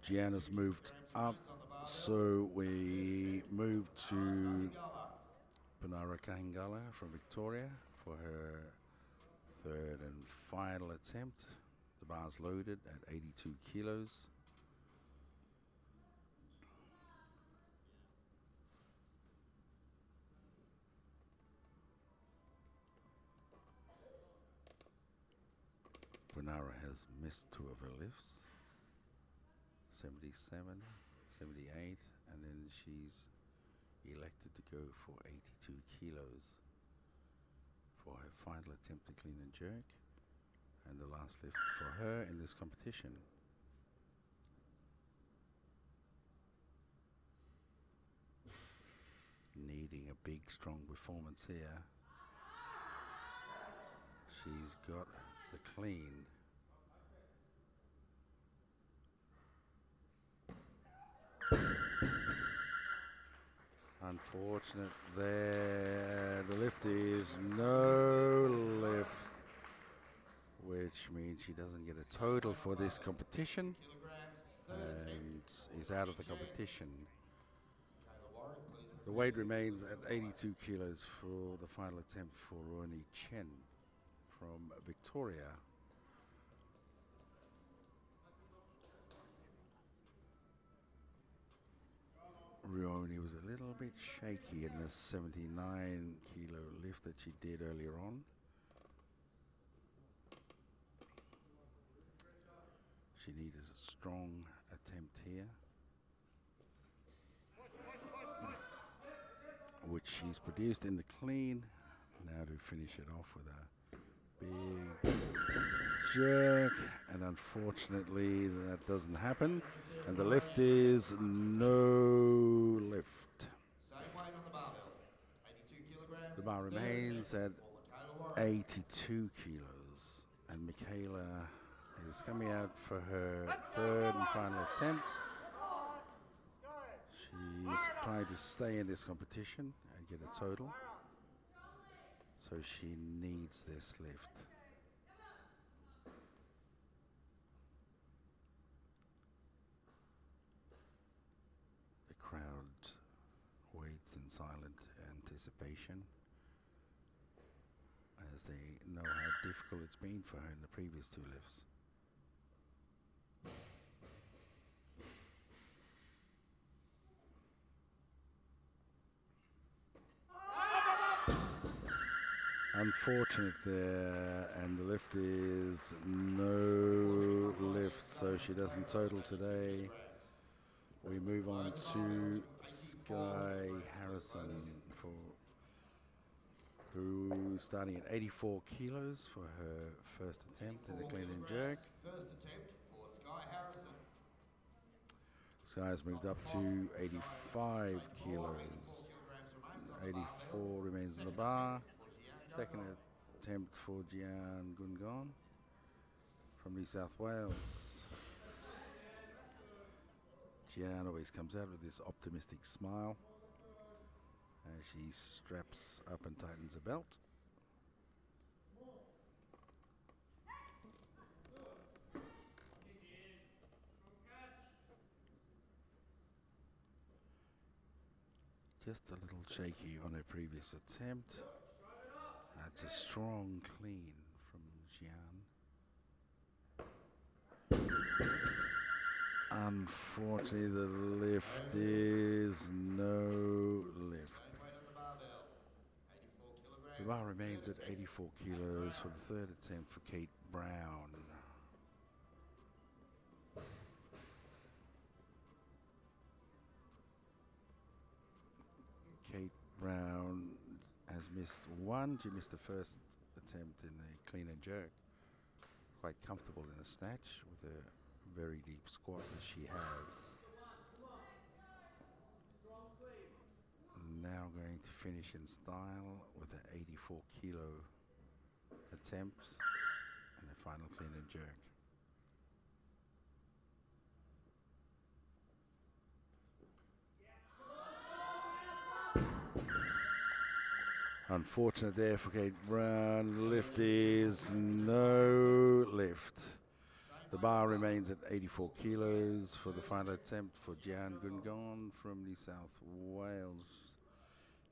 Jian has moved up, so we move to Panara Kahingala from Victoria for her third and final attempt. The bar's loaded at 82 kilos. Panara has missed two of her lifts. 77, 78, and then she's elected to go for 82 kilos for her final attempt to clean and jerk, and the last lift for her in this competition. Needing a big, strong performance here. She's got the clean. Unfortunate there. The lift is no lift, which means she doesn't get a total for this competition and is out of the competition. The weight remains at 82 kilos for the final attempt for Roni Chen from Victoria. Rioni was a little bit shaky in the 79 kilo lift that she did earlier on. She needed a strong attempt here, which she's produced in the clean. Now to finish it off with a big jerk, and unfortunately that doesn't happen, and the lift is no lift. Same weight on the barbell, 82 kilograms. The bar remains at 82 kilos, and Michaela is coming out for her third and final attempt. She's trying to stay in this competition and get a total, so she needs this lift. The crowd waits in silent anticipation as they know how difficult it's been for her in the previous two lifts. Unfortunate there, and the lift is no lift, so she doesn't total today. We move on to Sky Harrison, who's starting at 84 kilos for her first attempt in the clean and jerk. First attempt for Sky Harrison. Sky has moved up to 85 kilos. 84 remains in the bar. Second attempt for Jian Gungon from New South Wales. Jian always comes out with this optimistic smile as she straps up and tightens a belt. Just a little shaky on her previous attempt. That's a strong clean from Jian. Unfortunately, the lift is no lift. The bar remains at 84 kilos for the third attempt for Kate Brown. Kate Brown has missed one. She missed the first attempt in the clean and jerk. Quite comfortable in a snatch with a very deep squat that she has. Now going to finish in style with an 84 kilo attempts and a final clean and jerk. Unfortunate there for Kate Brown. Lift is no lift. The bar remains at 84 kilos for the final attempt for Jian Gungon from New South Wales.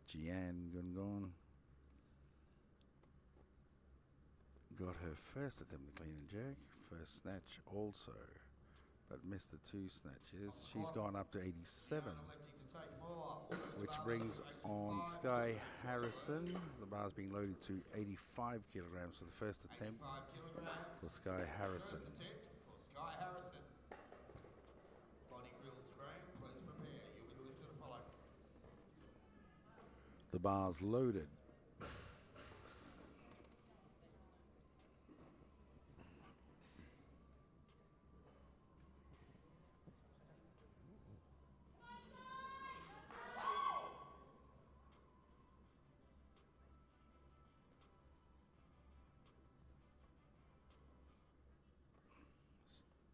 Jian Gungon got her first attempt at clean and jerk, first snatch also, but missed the two snatches. She's gone up to 87, which brings on Sky Harrison. The bar's being loaded to 85 kilograms for the first attempt for Sky Harrison. Sky Harrison. Body grill screen, please prepare. You'll be lifted to follow. The bar's loaded.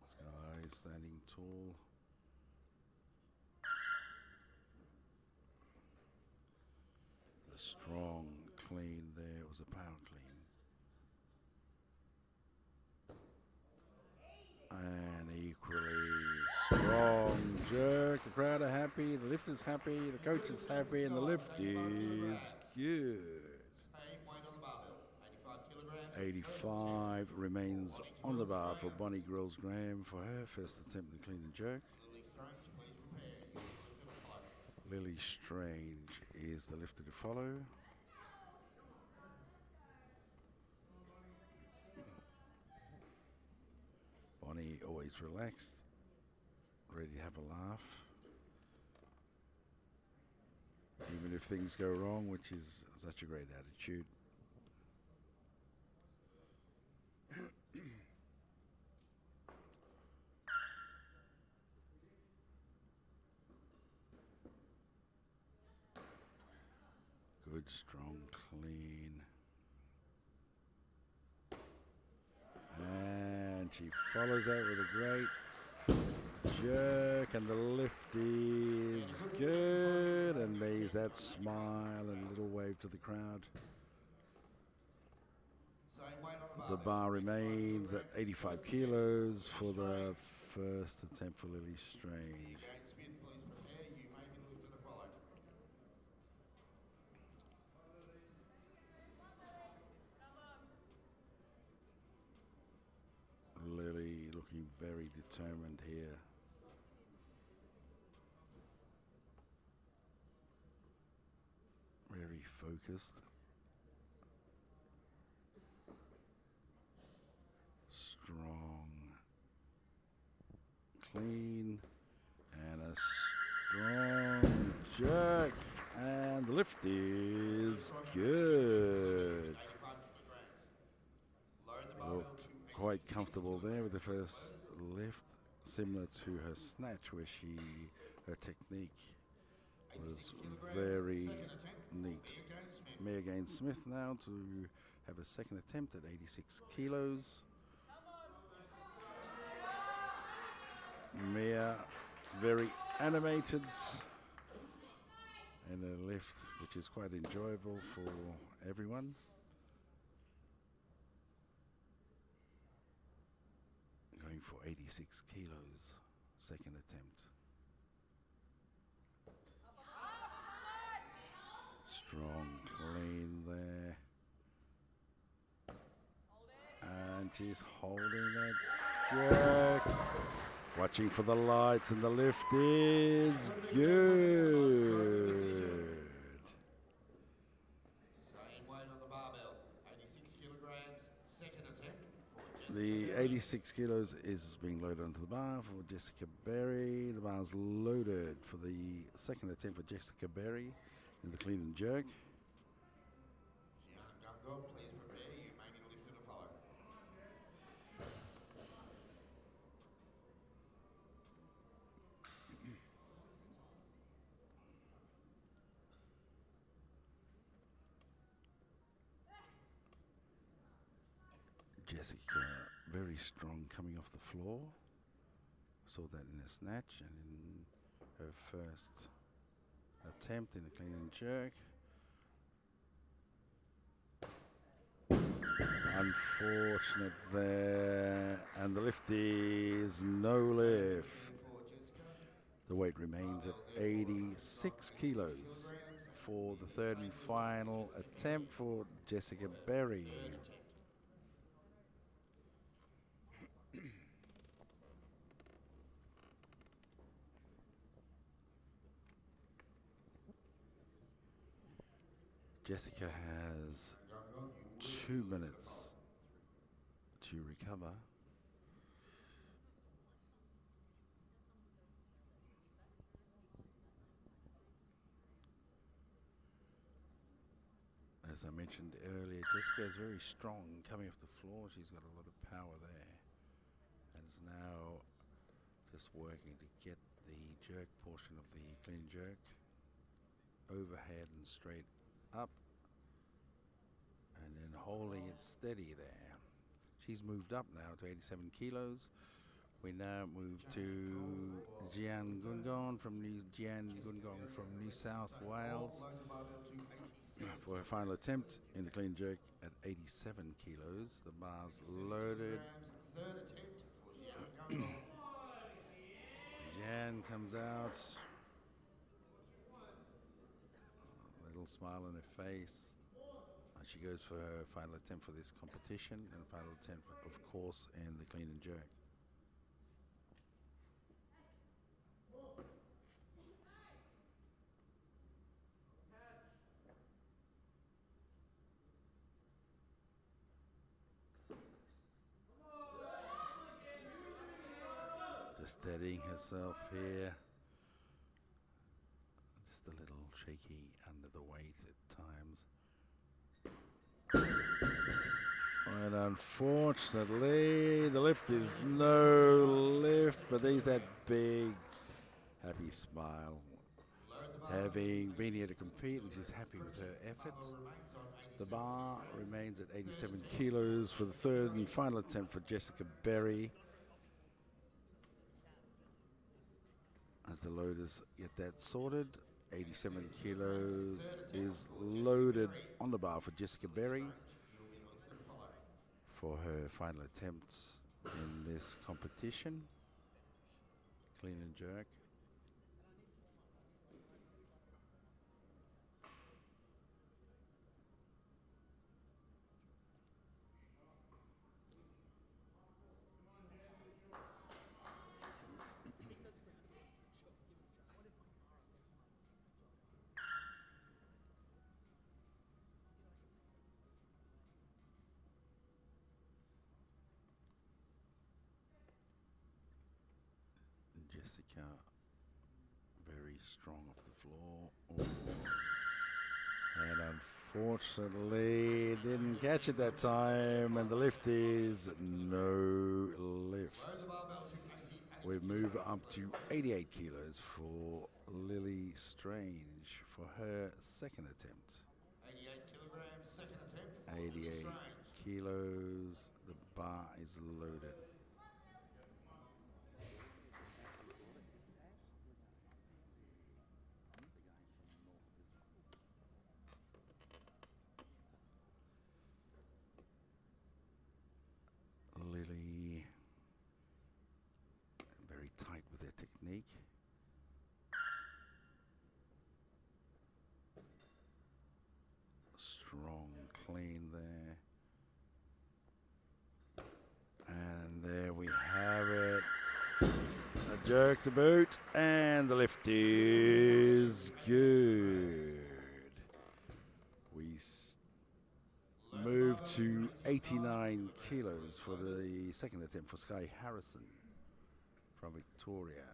Sky standing tall. The strong clean there was a power clean. And equally strong jerk. The crowd are happy. The lift is happy. The coach is happy. And the lift is good. Same weight on the barbell, 85 kilograms. 85 remains on the bar for Bonnie Grills Graham for her first attempt at the clean and jerk. Lily Strange, please prepare. You will lift and follow. Lily Strange is the lifter to follow. Bonnie always relaxed, ready to have a laugh. Even if things go wrong, which is such a great attitude. Good, strong, clean. And she follows that with a great jerk, and the lift is good. And there's that smile and a little wave to the crowd. Same weight on The bar remains at 85 kilos for the first attempt for Lily Strange. Jane Smith, please prepare. You may be lifted and follow. Lily looking very determined here. Very focused. Strong. Clean. And a strong jerk. And the lift is good. 85 kilograms. Load the barbell Looked to quite comfortable there with the first lift, similar to her snatch, where her technique was 86 kilograms. very Second attempt. neat. Mia Jane Smith. Mia Gain Smith now to have a second attempt at 86 kilos. Mia very animated in a lift, which is quite enjoyable for everyone. Going for 86 kilos, second attempt. Strong, clean there. And she's holding that jerk. Watching for the lights, and the lift is good. Same weight on the barbell, 86 kilograms. Second attempt for Jessica. The 86 kilos is being loaded onto the bar for Jessica Berry. The bar's loaded for the second attempt for Jessica Berry in the clean and jerk. Gianna Gungo, please prepare. You may be lifted and follow. Jessica very strong coming off the floor. Saw that in her snatch and in her first attempt in the clean and jerk. Unfortunate there, and the lift is no lift. For Jessica. The weight remains at 86 kilos for the third and final attempt for Jessica Berry. Jessica has 2 minutes to recover. As I mentioned earlier, Jessica is very strong coming off the floor. She's got a lot of power there, and is now just working to get the jerk portion of the clean jerk overhead and straight up, and then holding it steady there. She's moved up now to 87 kilos. We now move to Jian Gungon from New South Wales Load the barbell to 87. for her final attempt in the clean jerk at 87 kilos. The bar's loaded. Third attempt for Gianna Gungo. Jan Harrison comes out. A little smile on her face. And she goes for her final attempt for this competition, and final attempt, of course, in the clean and jerk. Just steadying herself here. Just a little shaky under the weight at times. And unfortunately, the lift is no lift, but there's that big, happy smile. Having been here to compete, and she's happy with her efforts. The bar remains at 87 kilos for the third and final attempt for Jessica Berry. As the loaders get that sorted, 87 kilos is loaded on the bar for Jessica Berry for her final attempts in this competition. Clean and jerk. Jessica, very strong off the floor. Oh. And unfortunately, didn't catch it that time, and the lift is no lift. We move up to 88 kilos for Lily Strange for her second attempt. 88 kilograms, second attempt. 88 kilos, the bar is loaded. Lily, very tight with their technique. Strong, clean there. And there we have it. A jerk to boot, and the lift is good. We move to 89 kilos for the second attempt for Sky Harrison from Victoria.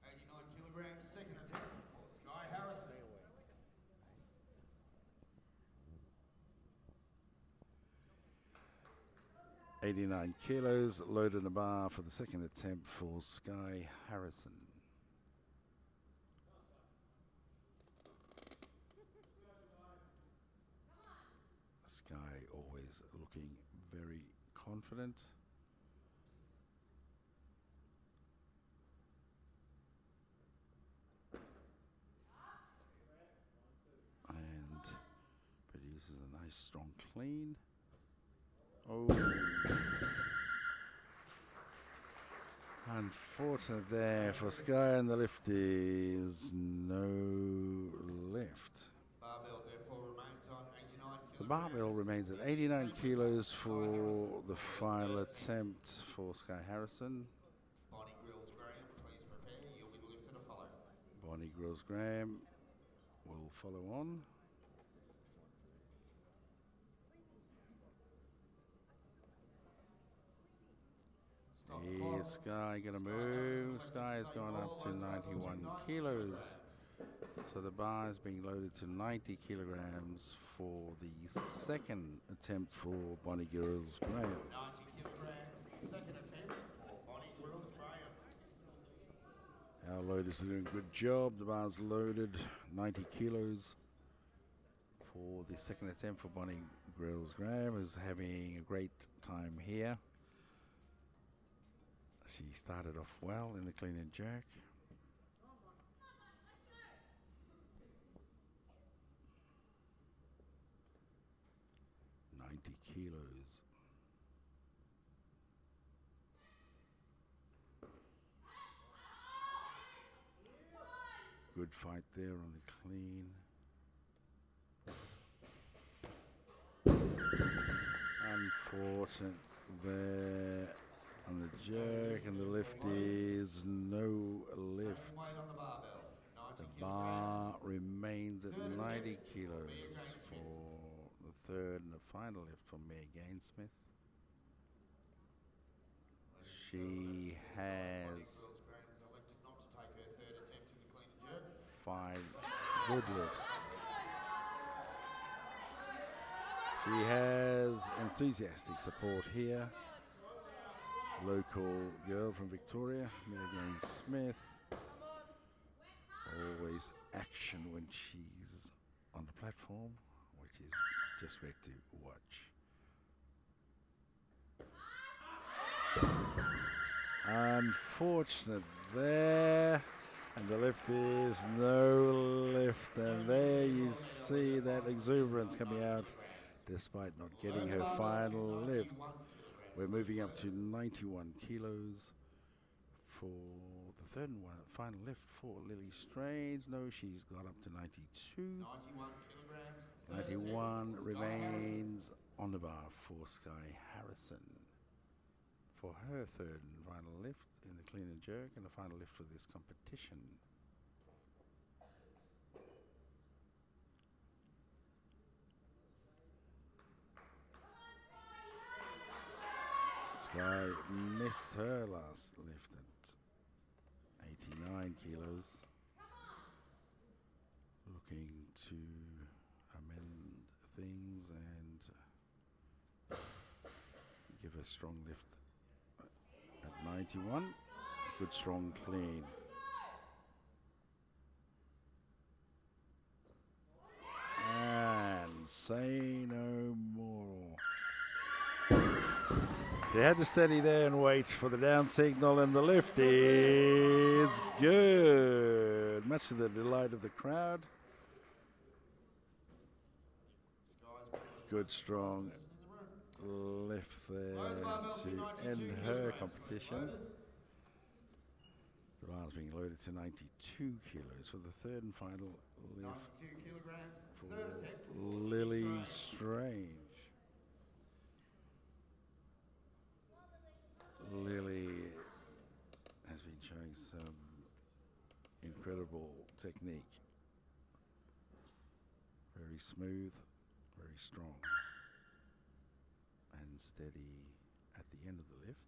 89 kilograms, second attempt for Sky Harrison. 89 kilos, loaded the bar for the second attempt for Sky Harrison. Sky always looking very confident. And produces a nice strong clean. Oh. Unfortunate there for Sky, and the lift is no lift. Barbell therefore remains on 89 kilograms. The barbell remains at 89 kilos for the final attempt for Sky Harrison. Bonnie Grills Graham, please prepare. You'll be lifted to follow. Bonnie Grills Graham will follow on. Here's Sky going to move. Sky has gone up to 91 kilos. So the bar is being loaded to 90 kilograms for the second attempt for Bonnie Grills Graham. 90 kilograms, second attempt for Bonnie Grills Graham. Our loaders are doing a good job. The bar's loaded 90 kilos for the second attempt for Bonnie Grills Graham, is having a great time here. She started off well in the clean and jerk. Kilos. Good fight there on the clean. Unfortunate there on the jerk, and the lift is no lift. Same weight on the barbell. 90 The kilograms. bar remains at Third 90 attempt kilos for Mia Gainsmith. for the third and the final lift for Mia Gainsmith. She has Elected not to take her third attempt in the clean and jerk. 5 good lifts. She has enthusiastic support here. Local girl from Victoria, Mia Gainsmith. Always action when she's on the platform, which is just great to watch. Unfortunate there, and the lift is no lift, and there you see that exuberance coming out despite not getting her final lift. We're moving up to 91 kilos for the third and final lift for Lily Strange. No, she's got up to 92. 91 kilograms. 91 remains on the bar for Sky Harrison for her third and final lift in the clean and jerk, and the final lift for this competition. Sky missed her last lift at 89 kilos. Looking to amend things and give a strong lift at 91. Good strong clean. And say no more. She had to steady there and wait for the down signal, and the lift is good. Much to the delight of the crowd. Good strong lift there to end her competition. The bar's being loaded to 92 kilos for the third and final lift 92 kilograms. for Third attempt. Lily Strange. Lily has been showing some incredible technique. Very smooth, very strong, and steady at the end of the lift.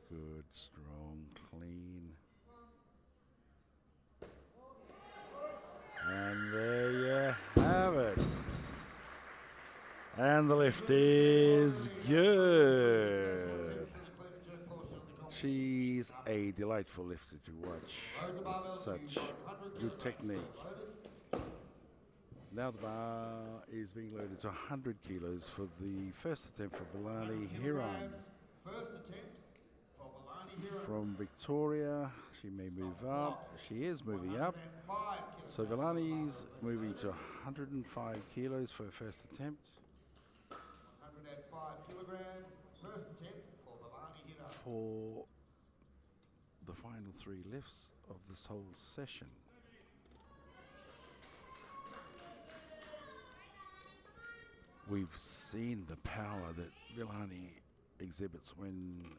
Good, strong, clean. And there you have it. And the lift is good. She's a delightful lifter to watch with such good technique. Now the bar is being loaded to 100 kilos for the first attempt for Villani Hiram. First attempt for Villani Hiram. From Victoria, she may move up. She is moving up. So Villani's moving to 105 kilos for her first attempt. 105 kilograms. First attempt for Villani Hiram. For the final 3 lifts of this whole session. We've seen the power that Villani exhibits when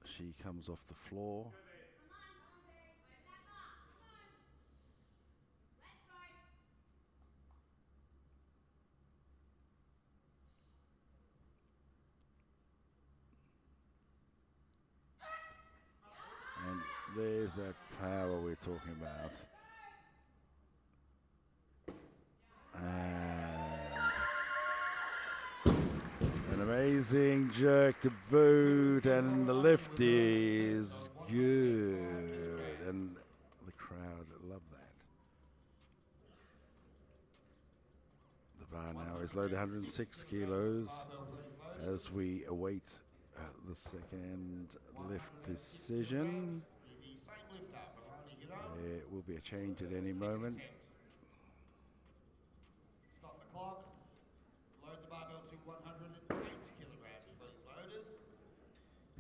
she comes off the floor. And there's that power we're talking about. And an amazing jerk to boot, and the lift is good. And the crowd love that. The bar now is loaded 106 kilos as we await the second lift decision. There will be a change at any moment. Stop the clock. Load the barbell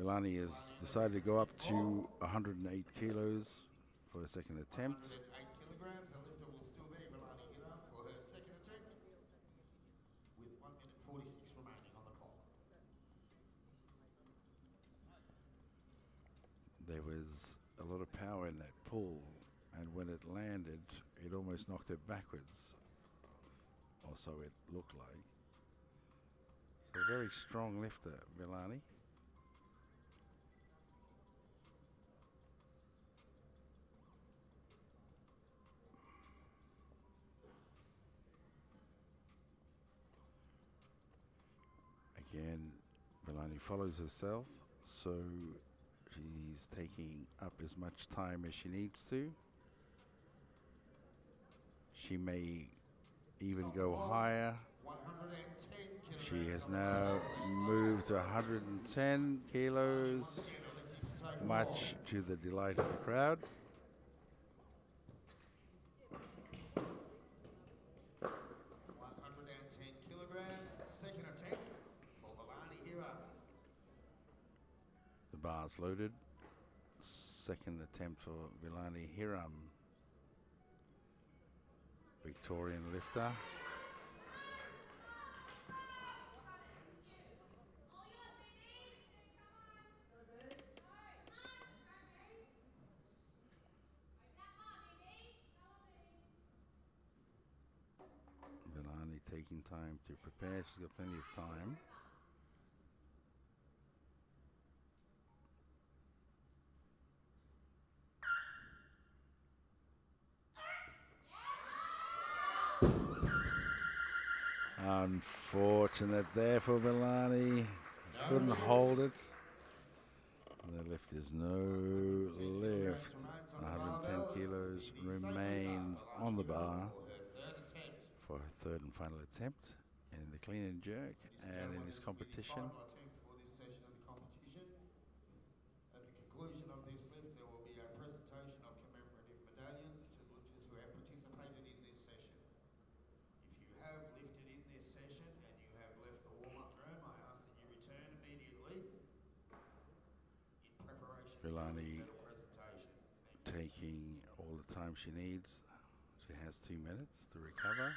Villani has decided to go up to 108 kilos for her second attempt. 108 kilograms. The lifter will still be Villani Hiram for her second attempt with 1 minute 46 remaining on the clock. There was a lot of power in that pull, and when it landed, it almost knocked her backwards, or so it looked like. So a very strong lifter, Villani. Again, Villani follows herself, so she's taking up as much time as she needs to. She may even go higher. 110 She kilograms has on the now clock. moved to 110 kilos, Again, electing to take much to the delight of the crowd. 110 kilograms. Second attempt for Villani Hiram. The bar's loaded. Second attempt for Villani Hiram. Victorian lifter. Villani taking time to prepare. She's got plenty of time. Unfortunate there for Villani. Couldn't hold it. The lift is no lift. 110 kilos remains on the bar for her third and final attempt in the clean and jerk and in this competition. Final attempt for this session of the competition. At the conclusion of this lift, there will be a presentation of commemorative medallions to the lifters who have participated in this session. If you have lifted in this session and you have left the warm-up room, I ask that you return immediately in preparation for Villani the medal presentation. Thank you. taking all the time she needs. She has 2 minutes to recover.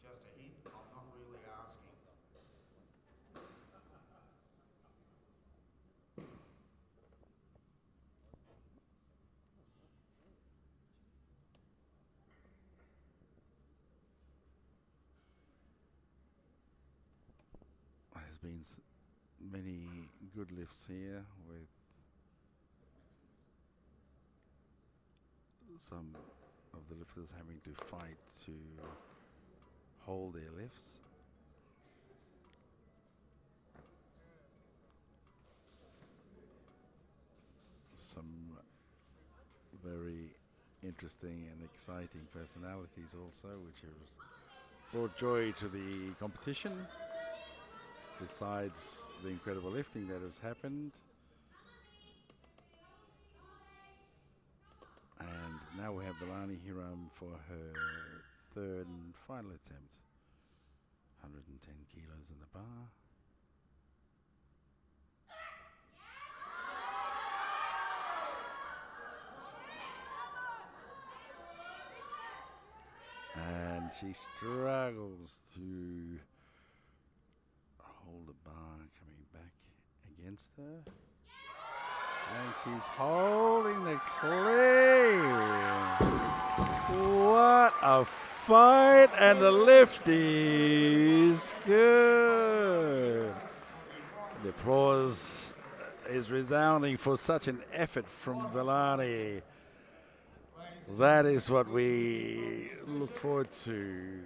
Just a hint, I'm not really asking. There's been many good lifts here with some of the lifters having to fight to hold their lifts. Some very interesting and exciting personalities also, which have brought joy to the competition, besides the incredible lifting that has happened. And now we have Villani Hiram for her third and final attempt. 110 kilos in the bar. And she struggles to hold the bar coming back against her. And she's holding the clean. What a fight, and the lift is good. The applause is resounding for such an effort from Villani. That is what we look forward to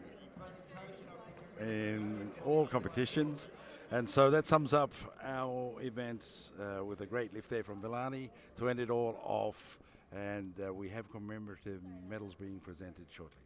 in all competitions. And so that sums up our events with a great lift there from Villani to end it all off. And we have commemorative medals being presented shortly.